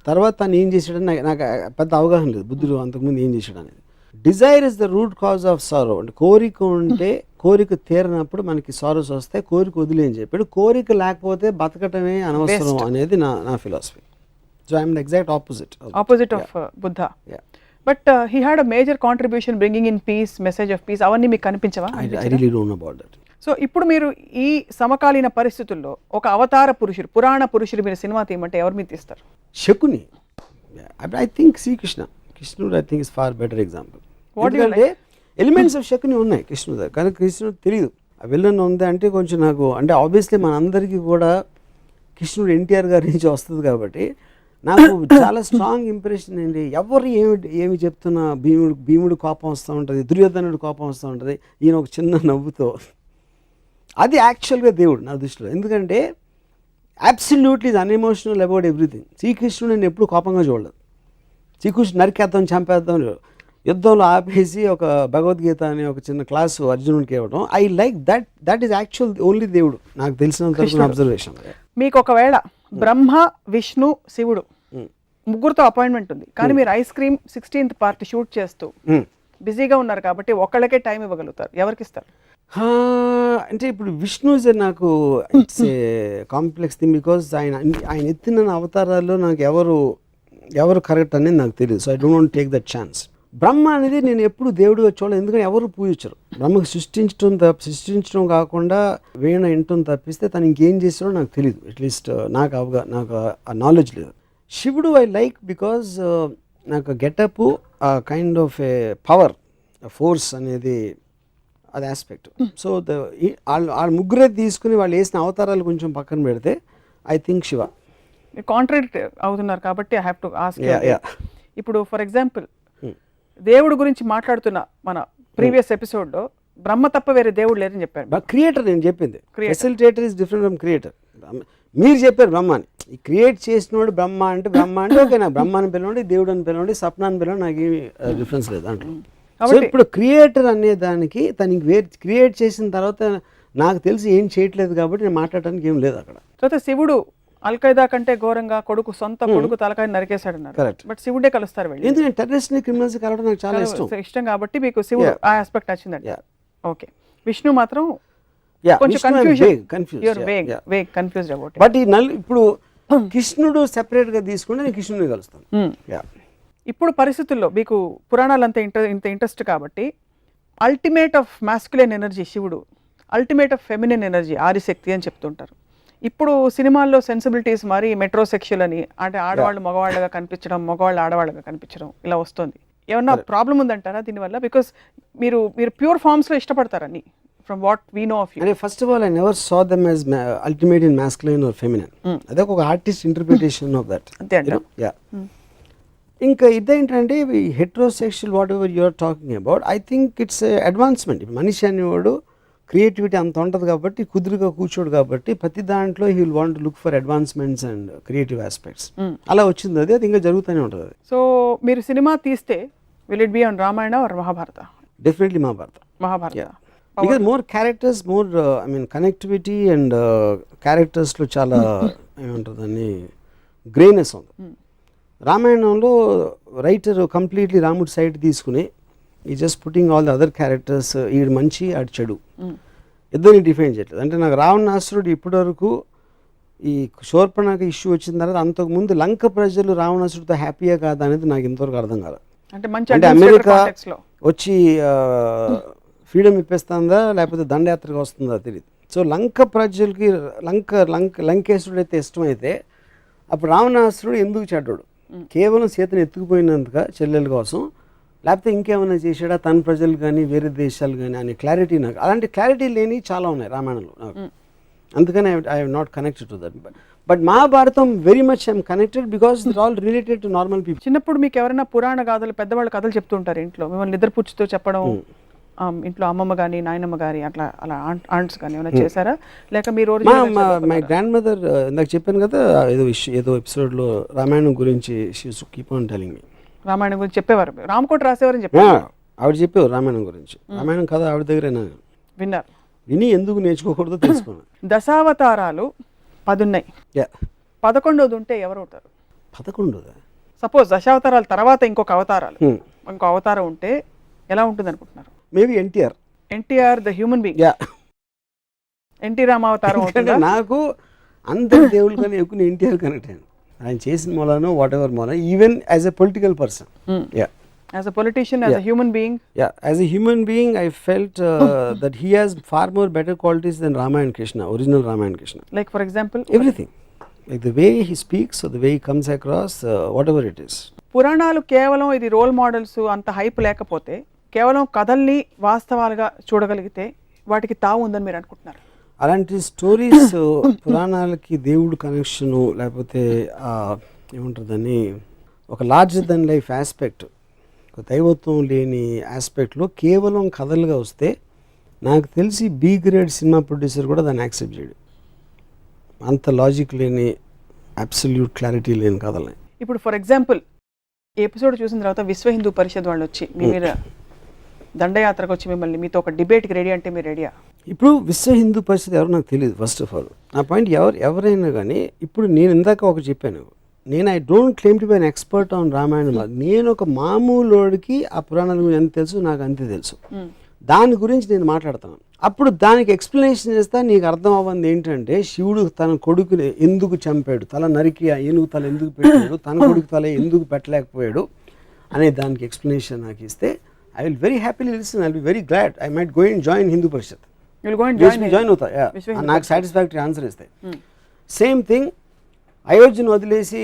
తర్వాత తను ఏం చేశాడని నాకు పెద్ద అవగాహన లేదు బుద్ధుడు అంతకుముందు ఏం చేశాడు అనేది. Dzire is the root cause of సారో, అంటే కోరిక ఉంటే కోరిక తీరినప్పుడు మనకి సారోస్ వస్తాయి, కోరిక వదిలే అని చెప్పాడు. కోరిక లేకపోతే బతకటమే అనవసరం అనేది నా philosophy. So I'm the exact opposite of Buddha. But he had a major contribution bringing in peace, message of peace, అవన్నీ మీకు కనిపించవా? I really don't know about that. So ఇప్పుడు మీరు ఈ సమకాలీన పరిస్థితుల్లో ఒక అవతార పురుషుడు, పురాణ పురుషుడు మీరు సినిమా తీయమంటే ఎవరు మీరు తీస్తారు? శకుని. ఐ థింక్ శ్రీకృష్ణ, కృష్ణుడు I think is far better example. ఎందుకంటే ఎలిమెంట్స్ ఆఫ్ శకుని ఉన్నాయి కృష్ణుడు దగ్గర, కానీ కృష్ణుడు తెలియదు ఆ విలన్ ఉంది అంటే కొంచెం నాకు, అంటే ఆబ్వియస్లీ మనందరికీ కూడా కృష్ణుడు ఎన్టీఆర్ గారి నుంచి వస్తుంది కాబట్టి నాకు చాలా స్ట్రాంగ్ ఇంప్రెషన్ అండి. ఎవరు ఏమి చెప్తున్నా భీముడు కోపం వస్తూ ఉంటుంది, దుర్యోధనుడు కోపం వస్తూ ఉంటుంది, ఈయన ఒక చిన్న నవ్వుతో, అది యాక్చువల్గా దేవుడు నా దృష్టిలో. ఎందుకంటే అబ్సల్యూట్లీ ఈజ్ అన్ఎమోషనల్ అబౌట్ ఎవ్రీథింగ్. శ్రీకృష్ణుడు నేను ఎప్పుడు కోపంగా చూడలేదు. శ్రీకృష్ణుడు నరికేద్దాం చంపేద్దాం, యుద్ధంలో ఆపేసి ఒక భగవద్గీత అనే ఒక చిన్న క్లాసు అర్జునుడికి ఇవ్వడం, I like that is actual only దేవుడు నాకు తెలిసినంత అబ్జర్వేషన్. మీకు ఒకవేళ బ్రహ్మ, విష్ణు, శివుడు ముగ్గురుతో అపాయింట్మెంట్ ఉంది, కానీ మీరు ice cream 16th part shoot చేస్తూ బిజీగా ఉన్నారు కాబట్టి ఒకళ్ళకే టైం ఇవ్వగలుగుతారు, ఎవరికి ఇస్తారు? అంటే ఇప్పుడు విష్ణు ఇస్ నాకు it's a complex thing, because ఆయన ఎత్తిన అవతారాల్లో నాకు ఎవరు కరెక్ట్ అనేది నాకు తెలియదు. So I don't want take that chance. Brahma అనేది నేను ఎప్పుడు దేవుడిగా చూడలేదు, ఎందుకంటే ఎవరు పూజించరు. బ్రహ్మకు సృష్టించడం కాకుండా వీణ వినటం తప్పిస్తే తను ఇంకేం చేస్తాడో నాకు తెలియదు. అట్లీస్ట్ నాకు ఆ నాలెడ్జ్ లేదు. శివుడు ఐ లైక్ బికాజ్ నాకు getup kind of A power, force అనేది అది ఆస్పెక్ట్. సో వాళ్ళ ముగ్గురే తీసుకుని వాళ్ళు వేసిన అవతారాలు కొంచెం పక్కన పెడితే ఐ థింక్ శివ. కాంట్రాడిక్ట్ అవుతున్నారు కాబట్టి ఐ హ్యావ్ టు ఆస్క్. ఇప్పుడు ఫర్ ఎగ్జాంపుల్ దేవుడు గురించి మాట్లాడుతున్న మన ప్రీవియస్ ఎపిసోడ్లో బ్రహ్మ తప్ప వేరే దేవుడు లేరని చెప్పారు. క్రియేటర్ నేను చెప్పింది, facilitator is different from creator. మీరు చెప్పారు బ్రహ్మాని, ఈ క్రియేట్ చేసినోడు బ్రహ్మ అంటే ఓకే, నాకు బ్రహ్మ అని పిలవండి, దేవుడు అని పిలవండి, సప్న అని పిలవండి, నాకు ఏమి డిఫరెన్స్ లేదు దాంట్లో. సో ఇప్పుడు క్రియేటర్ అనే దానికి తనకి క్రియేట్ చేసిన తర్వాత నాకు తెలిసి ఏం చేయట్లేదు కాబట్టి నేను మాట్లాడడానికి ఏం లేదు అక్కడ. తర్వాత శివుడు అల్ఖైదా కంటే ఘోరంగా సొంత కొడుకు తలకాయ నరికేశాడు అన్నారు. బట్ శివుడే కలుస్తారు వెళ్ళి, ఎందుకంటే టెర్రరిస్ట్ క్రిమినల్స్ కలవడం నాకు చాలా ఇష్టం కాబట్టి మీకు శివుడు ఆ ఆస్పెక్ట్ నచ్చిందండి. ఓకే, విష్ణు మాత్రం కొంచెం కన్ఫ్యూజ్డ్ అబౌట్. బట్ ఈ ఇప్పుడు కృష్ణుడు సెపరేట్ గా తీసుకుంటే నేను కృష్ణుడిని కలుస్తాను. ఇప్పుడు పరిస్థితుల్లో మీకు పురాణాలంతా ఇంత ఇంట్రెస్ట్ కాబట్టి అల్టిమేట్ ఆఫ్ మాస్కులైన్ ఎనర్జీ శివుడు, ultimate of feminine energy Adishakti అని చెప్తుంటారు. ఇప్పుడు సినిమాల్లో సెన్సిబిలిటీస్ మరి మెట్రోసెక్షువల్ అని, అంటే ఆడవాళ్ళు మగవాళ్ళగా కనిపించడం, మగవాళ్ళు ఆడవాళ్ళగా కనిపించడం ఇలా వస్తుంది. ఏమన్నా ప్రాబ్లం ఉందంటారా దీనివల్ల? బికాస్ మీరు ప్యూర్ ఫార్మ్స్ లో ఇష్టపడతారని from what we know of you. First of all I never saw them as ultimate in masculine or feminine. అదే ఒక ఆర్టిస్ట్ ఇంటర్ప్రిటేషన్ ఆఫ్ దట్. ఇంకా ఇదేంటంటే heterosexual whatever you're talking about, I think it's advancement. మనిషి అనేవాడు క్రియేటివిటీ అంత ఉంటుంది కాబట్టి కుదురుగా కూర్చోడు కాబట్టి ప్రతి దాంట్లో he will want to look for advancements and creative aspects. అలా వచ్చింది అది ఇంకా జరుగుతూనే ఉంటుంది. సో మీరు సినిమా తీస్తే will it be on Ramayana or Mahabharata? Definitely Mahabharata. Because more characters, more I mean connectivity and క్యారెక్టర్స్లో చాలా ఏమంటుంది అని గ్రేనెస్ ఉంది. రామాయణంలో రైటర్ కంప్లీట్లీ రాముడి సైడ్ తీసుకుని ఈ just putting all the other characters, ఈడు మంచి ఆడు చెడు ఇద్దరిని డిఫైన్ చేయట్లేదు. అంటే నాకు రావణాసురుడు ఇప్పటివరకు ఈ శూర్పణఖ ఇష్యూ వచ్చిన తర్వాత అంతకుముందు లంక ప్రజలు రావణాసురుడితో హ్యాపీయా కాదా అనేది నాకు ఇంతవరకు అర్థం కాదు. అంటే అమెరికా వచ్చి ఫ్రీడమ్ ఇప్పిస్తుందా లేకపోతే దండయాత్రగా వస్తుందా తెలియదు. సో లంక ప్రజలకి లంకేశ్వరుడు అయితే ఇష్టమైతే అప్పుడు రావణాసురుడు ఎందుకు చెడ్డాడు? కేవలం సీతను ఎత్తుకుపోయినందుక చెల్లెల కోసం లేకపోతే ఇంకేమైనా చేశాడా తన ప్రజలు కానీ వేరే దేశాలు కానీ అనే క్లారిటీ నాకు, అలాంటి క్లారిటీ లేని చాలా ఉన్నాయి రామాయణంలో నాకు. అందుకని I have not connected to that. But Mahabharatam very much I'm connected because it all related to normal people. చిన్నప్పుడు మీకు ఎవరైనా పురాణ గాథలు పెద్దవాళ్ళు కథలు చెప్తుంటారు ఇంట్లో, మిమ్మల్ని నిద్రపుచ్చుతో చెప్పడం, ఇంట్లో అమ్మమ్మ కానీ నాయనమ్మ గారి అలా ఆంట్స్ కానీ ఏమైనా చేశారా, లేక మీరు మై గ్రాండ్ మదర్ ఇందాక చెప్పాను కదా ఏదో ఎపిసోడ్లో రామాయణం గురించి she keep on telling me. Ramayanam గురించి చెప్పేవారు, రామకోట రాసేవారని చెప్పారు, ఆవిడ చెప్పేవారు రామాయణం గురించి. రామాయణం కథ ఆవిడ దగ్గర విన్నారు, విని ఎందుకు నేర్చుకోకూడదో తెలుసుకున్నాను. దశావతారాలు 10 ఉన్నాయి, 11వది ఉంటే ఎవరు అవుతారు? 11దా? సపోజ్ దశావతారాల తర్వాత ఇంకో అవతారం ఉంటే ఎలా ఉంటుంది అనుకుంటున్నారు? Maybe NTR the human being, NT రామావతారం అవుతుందా? నాకు అందరి దేవుళ్ళు కానీ ఎక్కువ ఎన్టీఆర్ కనెక్ట్ అయ్యాను. ఆయన చేసిన మూలానో వాట్ ఎవర్ మూల, even as a political person, as a politician, as a human being. As a human being I felt that he has far more better qualities than Rama and Krishna, original Rama and Krishna. Like for example, everything, like the way he speaks or the way he comes across, whatever it is. పురాణాలు కేవలం ఇది రోల్ మోడల్స్ అంత హైప్ లేకపోతే, కేవలం కథల్ని వాస్తవాలుగా చూడగలిగితే వాటికి తావు ఉందని మీరు అనుకుంటున్నారు? అలాంటి స్టోరీస్ పురాణాలకి దేవుడు కనెక్షను లేకపోతే ఏముంటుందని ఒక లార్జర్ దెన్ లైఫ్ ఆస్పెక్ట్, దైవత్వం లేని ఆస్పెక్ట్లో కేవలం కథలుగా వస్తే నాకు తెలిసి బి గ్రేడ్ సినిమా ప్రొడ్యూసర్ కూడా దాన్ని యాక్సెప్ట్ చేయడు. అంత లాజిక్ లేని అబ్సల్యూట్ క్లారిటీ లేని కథలని. ఇప్పుడు ఫర్ ఎగ్జాంపుల్ ఈ ఎపిసోడ్ చూసిన తర్వాత విశ్వ హిందూ పరిషత్ వాళ్ళు వచ్చి మీ మీద దండయాత్రకు వచ్చి మిమ్మల్ని మీతో ఒక డిబేట్కి రెడీ అంటే మీరు రెడీయా? ఇప్పుడు విశ్వ హిందూ పరిషత్ ఎవరు నాకు తెలియదు. ఫస్ట్ ఆఫ్ ఆల్ నా పాయింట్ ఎవరైనా కానీ, ఇప్పుడు నేను ఇందాక ఒక చెప్పాను, నేను I don't claim to be an expert on Ramayanam. నేను ఒక మామూలుడికి ఆ పురాణాల గురించి ఎంత తెలుసు నాకు అంతే తెలుసు. దాని గురించి నేను మాట్లాడుతున్నాను. అప్పుడు దానికి ఎక్స్ప్లెనేషన్ చేస్తా, నీకు అర్థం అవ్వంది ఏంటంటే శివుడు తన కొడుకుని ఎందుకు చంపాడు, తల నరికి ఏనుగు తల ఎందుకు పెట్టాడు, తన కొడుకు తల ఎందుకు పెట్టలేకపోయాడు అనే దానికి ఎక్స్ప్లెనేషన్ నాకు ఇస్తే I will very happily listen. I will be very glad. I might go and join Hindu Parishad. Join అవుతా, నాకు సాటిస్ఫాక్టరీ ఆన్సర్ ఇస్తాయి. సేమ్ థింగ్, అయోధ్యను వదిలేసి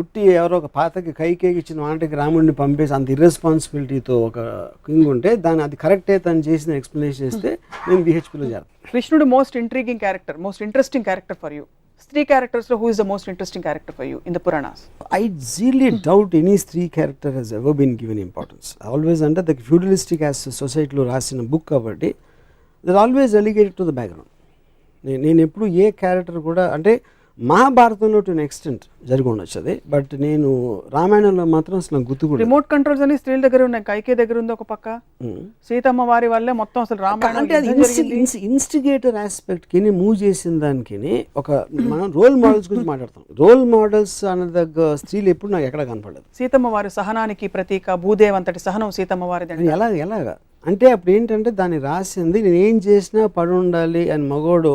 ఉట్టి ఎవరో ఒక పాతకి కైకేకి ఇచ్చిన వాటికి రాముడిని పంపేసి అంత ఇర్రెస్పాన్సిబిలిటీతో ఒక కింగ్ ఉంటే దాన్ని అది కరెక్టే తను చేసిన ఎక్స్ప్లెనేషన్ ఇస్తే నేను బిహెచ్పిలో చేస్తాను. కృష్ణుడు most intriguing character, most interesting character for you. 3 characters లో who is the most interesting character for you in the Puranas? I really doubt any stree character has ever been given importance. Always under the feudalistic as society lo rasina book kabatti they're always relegated to the background. నేను ఎప్పుడు ఏ క్యారెక్టర్ కూడా అంటే మహాభారతంలో టు ఎక్స్టెంట్ జరిగి ఉండొచ్చు అది, బట్ నేను రామాయణంలో మాత్రం అసలు గుర్తు కూడా. రిమోట్ కంట్రోల్స్ అని స్త్రీల దగ్గర ఉన్నాయి, కైకే దగ్గర ఉంది ఒక పక్క, సీతమ్మ వారి వల్లే మొత్తం అసలు రామాయణం అంటే అది ఇన్స్టిగేటర్ ఆస్పెక్ట్ కి మూవ్ చేసిన దానికి ఒక మనం రోల్ మోడల్స్ గురించి మాట్లాడతాం. రోల్ మోడల్స్ అనే దగ్గర స్త్రీలు ఎప్పుడు నాకు ఎక్కడ కనపడలేదు. సీతమ్మ వారి సహనానికి ప్రతీక, భూదేవ్ అంతటి సహనం సీతమ్మ వారిది. ఎలాగా అంటే అప్పుడు ఏంటంటే దాన్ని రాసింది నేను ఏం చేసినా పడి ఉండాలి అని మగోడు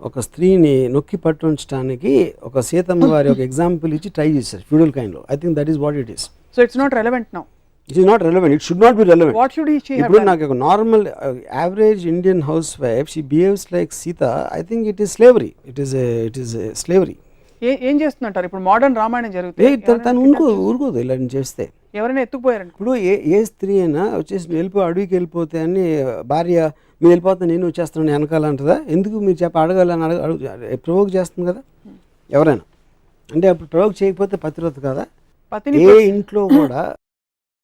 ఒక స్త్రీని నొక్కి పట్టుంచడానికి ఒక సీతమ్మ వారి ఒక ఎగ్జాంపుల్ ఇచ్చి ట్రై చేశారు ఫ్యూడల్ కైండ్లో. I think that is what it is. So it's not relevant now. It is not relevant. It should not be relevant. What should she have ఇప్పుడు నాకు ఒక normal average Indian housewife she behaves like Sita. I think it is slavery. It is slavery. ఏం చేస్తుంటారు ఇప్పుడు మోడర్న్ రామాయణం జరుగుతుంది, తను ఊరుకోదు ఇలా చేస్తే. ఎవరైనా ఎత్తుకుపోయారు ఇప్పుడు ఏ స్త్రీ అయినా వచ్చేసి వెళ్ళిపో అడవికి వెళ్ళిపోతే అని భార్య మీరు వెళ్ళిపోతే నేను వచ్చేస్తాను వెనకాలంటదా? ఎందుకు మీరు అడగాలని ప్రవోక్ చేస్తుంది కదా ఎవరైనా. అంటే అప్పుడు ప్రవోక్ చేయకపోతే పతివ్రత కదా. ఏ ఇంట్లో కూడా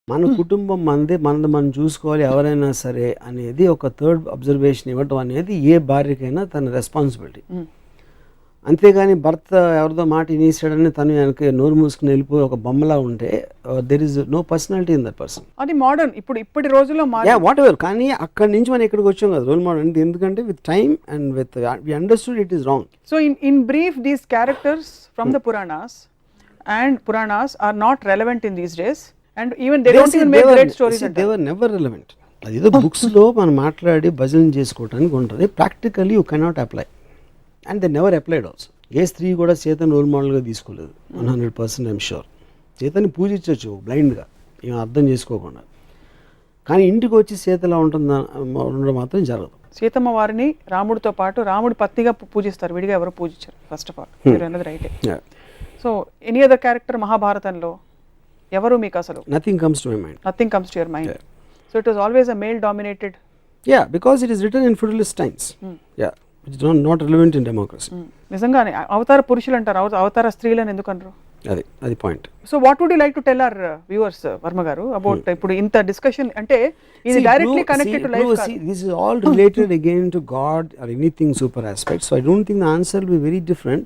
మన కుటుంబం మనది మనం చూసుకోవాలి ఎవరైనా సరే అనేది ఒక థర్డ్ అబ్జర్వేషన్ ఇవ్వటం అనేది ఏ భార్యకైనా తన రెస్పాన్సిబిలిటీ. అంతేగాని భర్త ఎవరిదో మాట వినేసాడని తను వెనక నోరు మూసుకుని వెళ్ళిపోయి ఒక బొమ్మలా ఉంటే there is no personality in that person. అది మోడర్న్ ఇప్పటి రోజుల్లో వాట్ ఎవర్. కానీ అక్కడి నుంచి మనం ఇక్కడికి వచ్చాం కదా రోల్ మోడల్ అంటే. ఎందుకంటే with time and with we understood it is wrong. So in brief these characters from the Puranas are not relevant in these days and even they don't even make great stories. They were never relevant. అదేదో బుక్స్ లో మనం మాట్లాడి భజన చేసుకోవడానికి ఉంటుంది. Practically you cannot apply and they never applied also. ఏ స్త్రీ కూడా సీతను రోల్ మోడల్గా తీసుకోలేదు. 100% ఐఎమ్ షూర్. సీతని పూజించవచ్చు బ్లైండ్గా ఏం అర్థం చేసుకోకుండా. కానీ ఇంటికి వచ్చి సీతలా ఉండడం మాత్రం జరగదు. సీతమ్మ వారిని రాముడితో పాటు రాముడి పత్నిగా పూజిస్తారు, విడిగా ఎవరు పూజించారు. ఫస్ట్ ఆఫ్ ఆల్ మీరు అన్నది రైటే. సో ఎనీ అదర్ క్యారెక్టర్ మహాభారతంలో ఎవరు మీకు అసలు? Nothing comes to my mind. Nothing comes to your mind. So it was always a male dominated. Yeah, because it is written in feudalist times. Yeah, which is not relevant in democracy. నిజంగానే అవతార పురుషులు అంటారు, అవతార స్త్రీలను ఎందుకు అనరు? అది point. So what would you like to tell our viewers Varma గారు అబౌట్ ఇప్పుడు ఇంత డిస్కషన్ అంటే ఇది డైరెక్ట్లీ కనెక్టెడ్ టు లైఫ్ కాదు. See, this is all related again to God or anything super aspect. So I don't think the answer will be very different.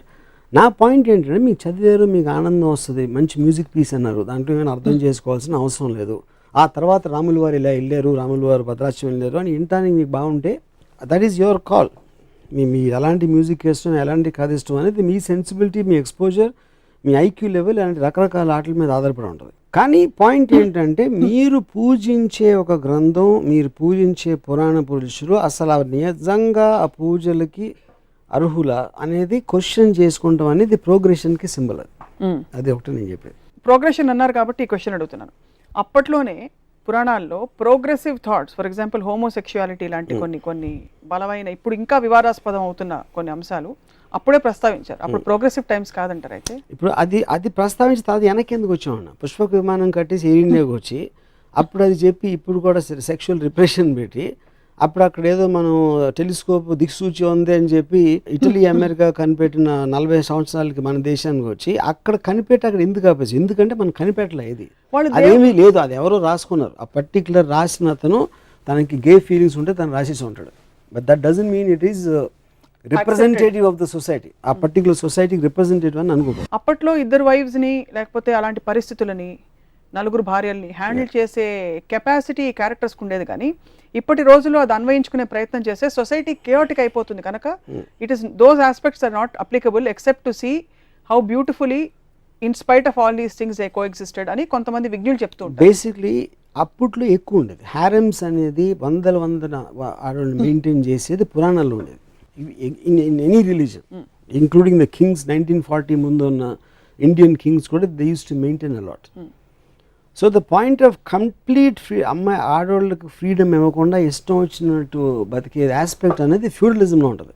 నా పాయింట్ ఏంటంటే మీకు చదివారు, మీకు ఆనందం వస్తుంది, మంచి మ్యూజిక్ పీస్ అన్నారు, దాంట్లో ఏమైనా అర్థం చేసుకోవాల్సిన అవసరం లేదు. ఆ తర్వాత రాములు వారు ఇలా వెళ్ళారు, రాములు వారు భద్రాచలం వెళ్ళారు అని వినటానికి మీకు బాగుంటే దట్ ఈస్ యువర్ కాల్. మీ ఎలాంటి మ్యూజిక్ ఇష్టం, ఎలాంటి కథ ఇష్టం అనేది మీ సెన్సిబిలిటీ, మీ ఎక్స్పోజర్, మీ ఐక్యూ లెవెల్ అలాంటి రకరకాల ఆటల మీద ఆధారపడి ఉంటుంది. కానీ పాయింట్ ఏంటంటే మీరు పూజించే ఒక గ్రంథం, మీరు పూజించే పురాణ పురుషులు అసలు నిజంగా ఆ పూజలకి అర్హుల అనేది క్వశ్చన్ చేసుకుంటాం అనేది ప్రోగ్రెషన్కి సింబల్. అది ఒకటి నేను చెప్పేది. ప్రోగ్రెషన్ అన్నారు కాబట్టి ఈ క్వశ్చన్ అడుగుతున్నాను. అప్పట్లోనే పురాణాల్లో progressive thoughts, for example homosexuality లాంటి కొన్ని బలమైన ఇప్పుడు ఇంకా వివాదాస్పదం అవుతున్న కొన్ని అంశాలు అప్పుడే ప్రస్తావించారు. అప్పుడు ప్రోగ్రెసివ్ టైమ్స్ కాదంటారు. అయితే ఇప్పుడు అది ప్రస్తావించి తర్వాత వెనక్కి ఎందుకు వచ్చామన్న, పుష్పక విమానం కట్టేసి ఎయిర్ ఇండియాకి వచ్చి అప్పుడు అది చెప్పి ఇప్పుడు కూడా సెక్షువల్ రిప్రెషన్ పెట్టి అప్పుడు అక్కడ ఏదో మనం టెలిస్కోప్ దిక్సూచి ఉంది అని చెప్పి ఇటలీ అమెరికా కనిపెట్టిన 40 సంవత్సరాలకి మన దేశానికి వచ్చి అక్కడ కనిపెట్టి అక్కడ ఎందుకు ఆపేసి, ఎందుకంటే మనం కనిపెట్టలే, ఇది అదేమీ లేదు, అది ఎవరో రాసుకున్నారు. ఆ పర్టికులర్ రాసిన అతను తనకి గే ఫీలింగ్స్ ఉంటే తను రాసేసి ఉంటాడు. But that doesn't mean it is representative of the society, ఆ పర్టికులర్ సొసైటీకి రిప్రజెంటేటివ్ అని అనుకుంటాం. అప్పట్లో ఇద్దరు వైఫ్స్ని లేకపోతే అలాంటి పరిస్థితులని, నలుగురు భార్యల్ని హ్యాండిల్ చేసే కెపాసిటీ క్యారెక్టర్స్కి ఉండేది. కానీ ఇప్పటి రోజుల్లో అది అన్వయించుకునే ప్రయత్నం చేస్తే సొసైటీ కేయోటిక్ అయిపోతుంది కనుక it is those aspects are not applicable except to see how beautifully in spite of all these things they coexisted అని కొంతమంది విజ్ఞులు చెప్తూ ఉంటారు. బేసిక్లీ అప్పట్లో ఎక్కువ ఉండేది హారెమ్స్ అనేది, వందల ఆడవాళ్ళు మెయింటైన్ చేసేది పురాణాల్లో ఉండేది. In any religion including the kings 1940 ముందు ఉన్న ఇండియన్ కింగ్స్ కూడా they use to maintain a lot. So the point of complete అమ్మాయి ఆడవాళ్ళకి ఫ్రీడమ్ ఇవ్వకుండా ఇష్టం వచ్చినట్టు బతికే ఆస్పెక్ట్ అనేది ఫ్యూడలిజంలో ఉంటుంది.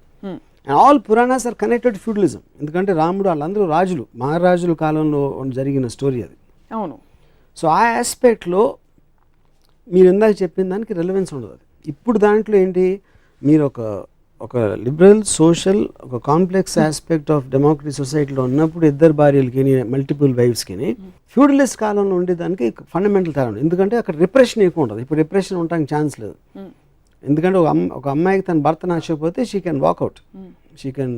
And all Puranas are connected feudalism. ఎందుకంటే రాముడు వాళ్ళందరూ రాజులు, మహారాజుల కాలంలో జరిగిన స్టోరీ అది. అవును. సో ఆ ఆస్పెక్ట్లో మీరు ఇందాక చెప్పిన దానికి రెలవెన్స్ ఉండదు. అది ఇప్పుడు దాంట్లో ఏంటి, మీరు ఒక లిబరల్ సోషల్ ఒక కాంప్లెక్స్ ఆస్పెక్ట్ ఆఫ్ డెమోక్రసీ సొసైటీలో ఉన్నప్పుడు ఇద్దరు భార్యలకి మల్టిపుల్ వైఫ్స్కి ఫ్యూడలిస్ట్ కాలంలో ఉండేదానికి ఫండమెంటల్ తేడా ఉంది. ఎందుకంటే అక్కడ రిప్రెషన్ ఎక్కువ ఉంటుంది. ఇప్పుడు రిప్రెషన్ ఉండడానికి ఛాన్స్ లేదు. ఎందుకంటే ఒక అమ్మాయికి తన భర్త నచ్చకపోతే she can walk out, she can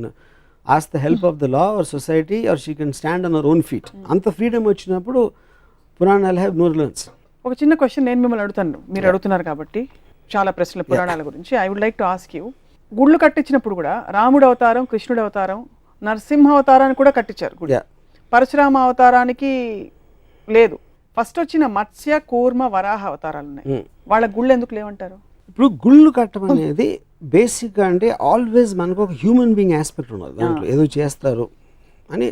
ask the help of the law or society or she can stand on our own feet. అంత ఫ్రీడమ్ వచ్చినప్పుడు పురాణాలు హ్యావ్ నో రిలవెన్స్. ఒక చిన్న క్వశ్చన్ నేను మిమ్మల్ని అడుగుతాను, మీరు అడుగుతున్నారు కాబట్టి చాలా ప్రశ్నలు పురాణాల గురించి. I would like to ask you, గుళ్ళు కట్టించినప్పుడు కూడా రాముడు అవతారం, కృష్ణుడు అవతారం, నరసింహ అవతారాన్ని కూడా కట్టించారు గుడి. పరశురామ అవతారానికి లేదు. ఫస్ట్ వచ్చిన మత్స్య, కూర్మ, వరాహ అవతారాలు ఉన్నాయి. వాళ్ళ గుళ్ళు ఎందుకు లేవంటారు? ఇప్పుడు గుళ్ళు కట్టడం అనేది బేసిక్గా అంటే ఆల్వేస్ మనకు ఒక హ్యూమన్ బీయింగ్ ఆస్పెక్ట్ ఉండదు దాంట్లో, ఏదో చేస్తారు అని.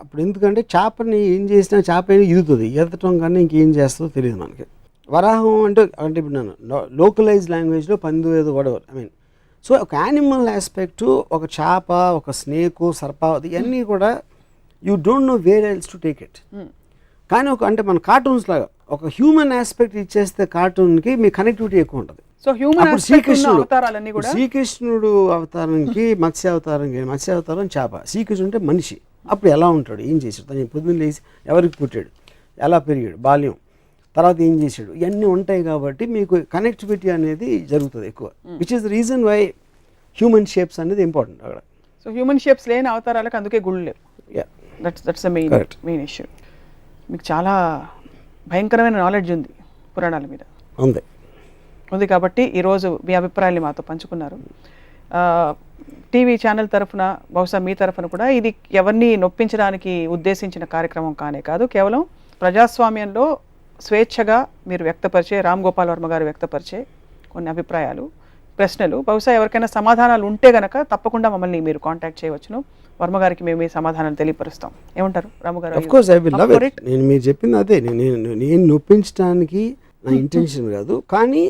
అప్పుడు ఎందుకంటే చేపని ఏం చేసినా చేప ఏదో ఈదుతుంది, ఈదటం కన్నా ఇంకేం చేస్తుందో తెలియదు మనకి. వరాహం అంటే ఇప్పుడు నేను లోకలైజ్ లాంగ్వేజ్లో పందు ఏదో వడవర్, ఐ మీన్. సో ఒక యానిమల్ ఆస్పెక్టు, ఒక చేప, ఒక స్నేకు, సర్పావతి, ఇవన్నీ కూడా you don't know where else to take it. కానీ అంటే మన కార్టూన్స్ లాగా ఒక హ్యూమన్ ఆస్పెక్ట్ ఇచ్చేస్తే కార్టూన్కి మీ కనెక్టివిటీ ఎక్కువ ఉంటుంది. సో హ్యూమన్ అవతారాలన్నీ కూడా శ్రీకృష్ణుడు అవతారానికి మత్స్య అవతారం చేప, శ్రీకృష్ణుడు అంటే మనిషి. అప్పుడు ఎలా ఉంటాడు, ఏం చేశాడు, తను పొద్దున్న లేచి ఎవరికి పుట్టాడు, ఎలా పెరిగాడు, బాల్యం, తర్వాత ఏం చేశాడు, ఇవన్నీ ఉంటాయి. కాబట్టి మీకు కనెక్టివిటీ అనేది జరుగుతుంది ఎక్కువ, which is the reason why human shapes అనేది ఇంపార్టెంట్ అక్కడ. సో హ్యూమన్ షేప్స్ లేని అవతారాలకు అందుకే గుళ్ళు లేవు. That's the main issue. మీకు చాలా భయంకరమైన నాలెడ్జ్ ఉంది పురాణాల మీద. ఉంది కాబట్టి ఈరోజు మీ అభిప్రాయాన్ని మాతో పంచుకున్నారు. టీవీ ఛానల్ తరఫున, బహుశా మీ తరఫున కూడా ఇది ఎవరిని నొప్పించడానికి ఉద్దేశించిన కార్యక్రమం కానే కాదు. కేవలం ప్రజాస్వామ్యంలో స్వేచ్ఛగా మీరు వ్యక్తపరిచే, రామ్ గోపాల్ వర్మ గారు వ్యక్తపరిచే కొన్ని అభిప్రాయాలు, ప్రశ్నలు, బహుశా ఎవరికైనా సమాధానాలు ఉంటే గనక తప్పకుండా మమ్మల్ని మీరు కాంటాక్ట్ చేయవచ్చును. వర్మ గారికి మేము ఈ సమాధానాలు తెలియపరుస్తాం. ఏమంటారు రాము గారు? Of course I will love it. నేను మీరు చెప్పింది అదే, నేను నొప్పించడానికి నా ఇంటెన్షన్ కాదు. కానీ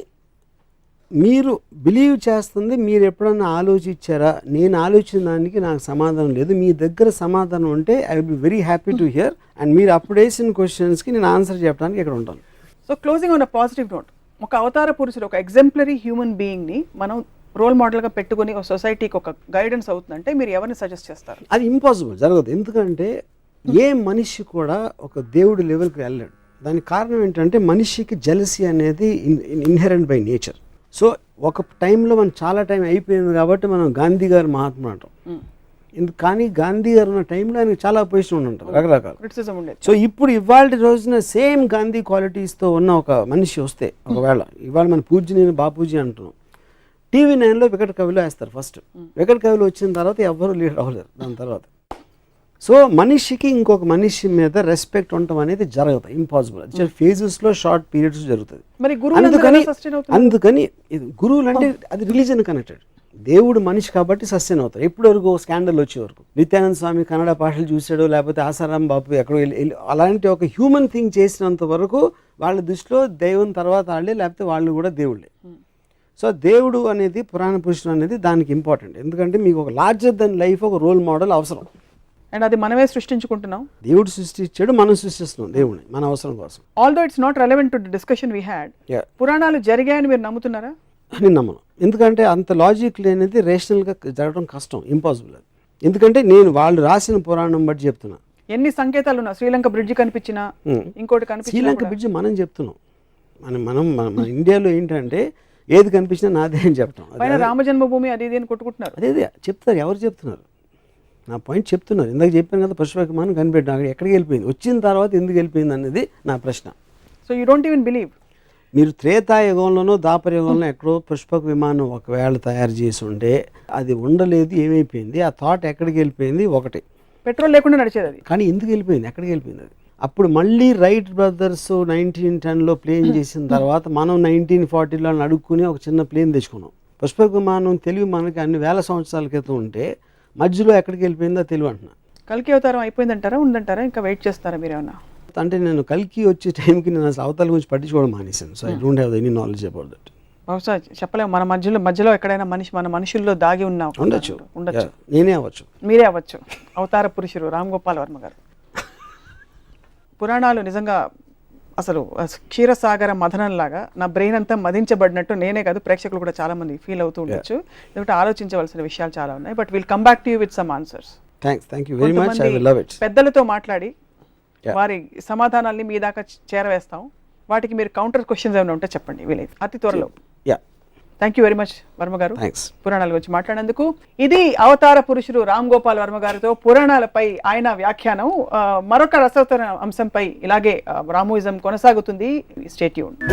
మీరు బిలీవ్ చేస్తుంది మీరు ఎప్పుడన్నా ఆలోచించారా? నేను ఆలోచించిన దానికి నాకు సమాధానం లేదు, మీ దగ్గర సమాధానం ఉంటే I will be very happy to hear, and మీరు అప్పుడు వేసిన క్వశ్చన్స్కి నేను ఆన్సర్ చెప్పడానికి ఇక్కడ ఉంటాను. So closing on a positive note, ఒక అవతార పురుషుడు, ఒక ఎగ్జాంపులరీ హ్యూమన్ బీయింగ్ని మనం రోల్ మోడల్గా పెట్టుకుని ఒక సొసైటీకి ఒక గైడెన్స్ అవుతుందంటే మీరు ఎవరిని సజెస్ట్ చేస్తారు? అది ఇంపాసిబుల్, జరగదు. ఎందుకంటే ఏ మనిషి కూడా ఒక దేవుడి లెవెల్కి వెళ్ళాడు. దానికి కారణం ఏంటంటే మనిషికి జెలసీ అనేది ఇన్హెరెంట్ బై నేచర్. సో ఒక టైంలో మనం చాలా టైం అయిపోయింది కాబట్టి మనం గాంధీ గారు మహాత్ముడు అంటాం. కానీ గాంధీ గారు ఉన్న టైంలో ఆయనకు చాలా పొజిషన్ ఉంటారు, రకరకాల క్రిటిసిజం ఉండేది. సో ఇప్పుడు ఇవాళ రోజున సేమ్ గాంధీ క్వాలిటీస్తో ఉన్న ఒక మనిషి వస్తే, ఒకవేళ ఇవాళ మన పూజ్యని బాపూజీ అంటున్నాం, టీవీ 9లో వికట కవిలో వేస్తారు ఫస్ట్. వికట కవిలో వచ్చిన తర్వాత ఎవ్వరూ లీడర్ అవ్వలేరు దాని తర్వాత. సో మనిషికి ఇంకొక మనిషి మీద రెస్పెక్ట్ ఉండటం అనేది జరగదు, ఇంపాసిబుల్. అది ఫేజెస్లో షార్ట్ పీరియడ్స్ జరుగుతుంది. మరి అందుకని గురువులు అంటే అది రిలీజన్ కనెక్టెడ్. దేవుడు మనిషి కాబట్టి సస్టైన్ అవుతారు. ఎప్పటి వరకు స్కాండల్ వచ్చే వరకు. నిత్యానంద స్వామి కన్నడ భాషలు చూసాడు, లేకపోతే ఆసారాం బాపు ఎక్కడో వెళ్ళి అలాంటి ఒక హ్యూమన్ థింగ్ చేసినంత వరకు వాళ్ళ దృష్టిలో దైవం తర్వాత వాళ్ళే, లేకపోతే వాళ్ళు కూడా దేవుళ్ళే. సో దేవుడు అనేది, పురాణ పురుషుడు అనేది దానికి ఇంపార్టెంట్. ఎందుకంటే మీకు ఒక లార్జర్ దెన్ లైఫ్ ఒక రోల్ మోడల్ అవసరం. అండ్ అది మనమే సృష్టించుకుంటున్నాం. దేవుడు సృష్టించాడు, మనం సృష్టిస్తున్నాం దేవుడిని మన అవసరం కోసం. Although it's not relevant to the discussion we had. పురాణాలు జరిగాయని మీరు నమ్ముతున్నారా? నేను నమ్మను. ఎందుకంటే అంత లాజిక్ లేనిది రేషనల్గా జరగడం కష్టం, ఇంపాసిబుల్ అది. ఎందుకంటే నేను వాళ్ళు రాసిన పురాణం బట్టి చెప్తున్నా. ఎన్ని సంకేతాలు ఉన్నా, శ్రీలంక బ్రిడ్జ్ కనిపించినా, ఇంకోటి కనిపించినా, శ్రీలంక బ్రిడ్జ్ మనం చెప్తున్నాం. మన ఇండియాలో ఏంటంటే ఏది కనిపించినా నాదే అని చెప్తాం. పైన రామజన్మభూమి అది ఇది అని కొట్టుకుంటున్నారు. అదే చెప్తారు, ఎవరు చెప్తున్నారు? నా పాయింట్ చెప్తున్నారు. ఇందాక చెప్పాను కదా, పుష్పక విమానం కనిపెట్టిన అక్కడ ఎక్కడికి వెళ్ళిపోయింది, వచ్చిన తర్వాత ఎందుకు వెళ్ళిపోయింది అనేది నా ప్రశ్న. So you don't even believe. మీరు త్రేతాయుగంలోనో ద్వాపరయుగంలో ఎక్కడో పుష్పక విమానం ఒకవేళ తయారు చేసి ఉంటే అది ఉండలేదు, ఏమైపోయింది, ఆ థాట్ ఎక్కడికి వెళ్ళిపోయింది? ఒకటి, పెట్రోల్ లేకుండా నడిచేది అది. కానీ ఎందుకు వెళ్ళిపోయింది, ఎక్కడికి వెళ్ళిపోయింది అది? అప్పుడు మళ్ళీ రైట్ బ్రదర్స్ 1910లో ప్లేన్ చేసిన తర్వాత మనం 1940లో అడుక్కుని ఒక చిన్న ప్లేన్ తెచ్చుకున్నాం. పుష్పక విమానం తెలివి మనకి అన్ని వేల సంవత్సరాల క్రితం ఉంటే మధ్యలో ఎక్కడికి వెళ్ళిపోయిందో తెలివి అంటున్నా. కల్కి అవతారం అయిపోయిందంటారా, ఉందంటారా, ఇంకా వెయిట్ చేస్తారా మీరు ఏమన్నా? అంటే నేను కల్కి వచ్చే టైంకి నేను అసలు అవతాల గురించి పట్టించుకోవడం మానేశాను. So I don't have any knowledge about that. బహుశా చెప్పలేము, మన మధ్యలో ఎక్కడైనా మన మనుషుల్లో దాగి ఉన్నా ఉండొచ్చు. నేనే అవ్వచ్చు, మీరే అవ్వచ్చు. అవతార పురుషుడు రామ్ గోపాల్ వర్మ గారు. పురాణాలు నిజంగా అసలు క్షీరసాగర మథనంలాగా నా బ్రెయిన్ అంతా మదించబడినట్టు నేనే కాదు, ప్రేక్షకులు కూడా చాలా మంది ఫీల్ అవుతూ ఉండొచ్చు. ఎందుకంటే ఆలోచించవలసిన విషయాలు చాలా ఉన్నాయి. But will come back to you with some answers. Thank you very much. I will love it. పెద్దలతో మాట్లాడి వారి సమాధానాల్ని మీ దాకా చేరవేస్తాం. వాటికి మీరు కౌంటర్ క్వశ్చన్స్ ఏమైనా ఉంటే చెప్పండి వీలైతే అతి త్వరలో. Thank you very much Varma గారు, పురాణాల గురించి మాట్లాడేందుకు. ఇది అవతార పురుషుడు రామ్ గోపాల్ వర్మ గారితో పురాణాలపై ఆయన వ్యాఖ్యానం. మరొక రసవత్తర అంశంపై ఇలాగే రామోయిజం కొనసాగుతుంది. Stay tuned.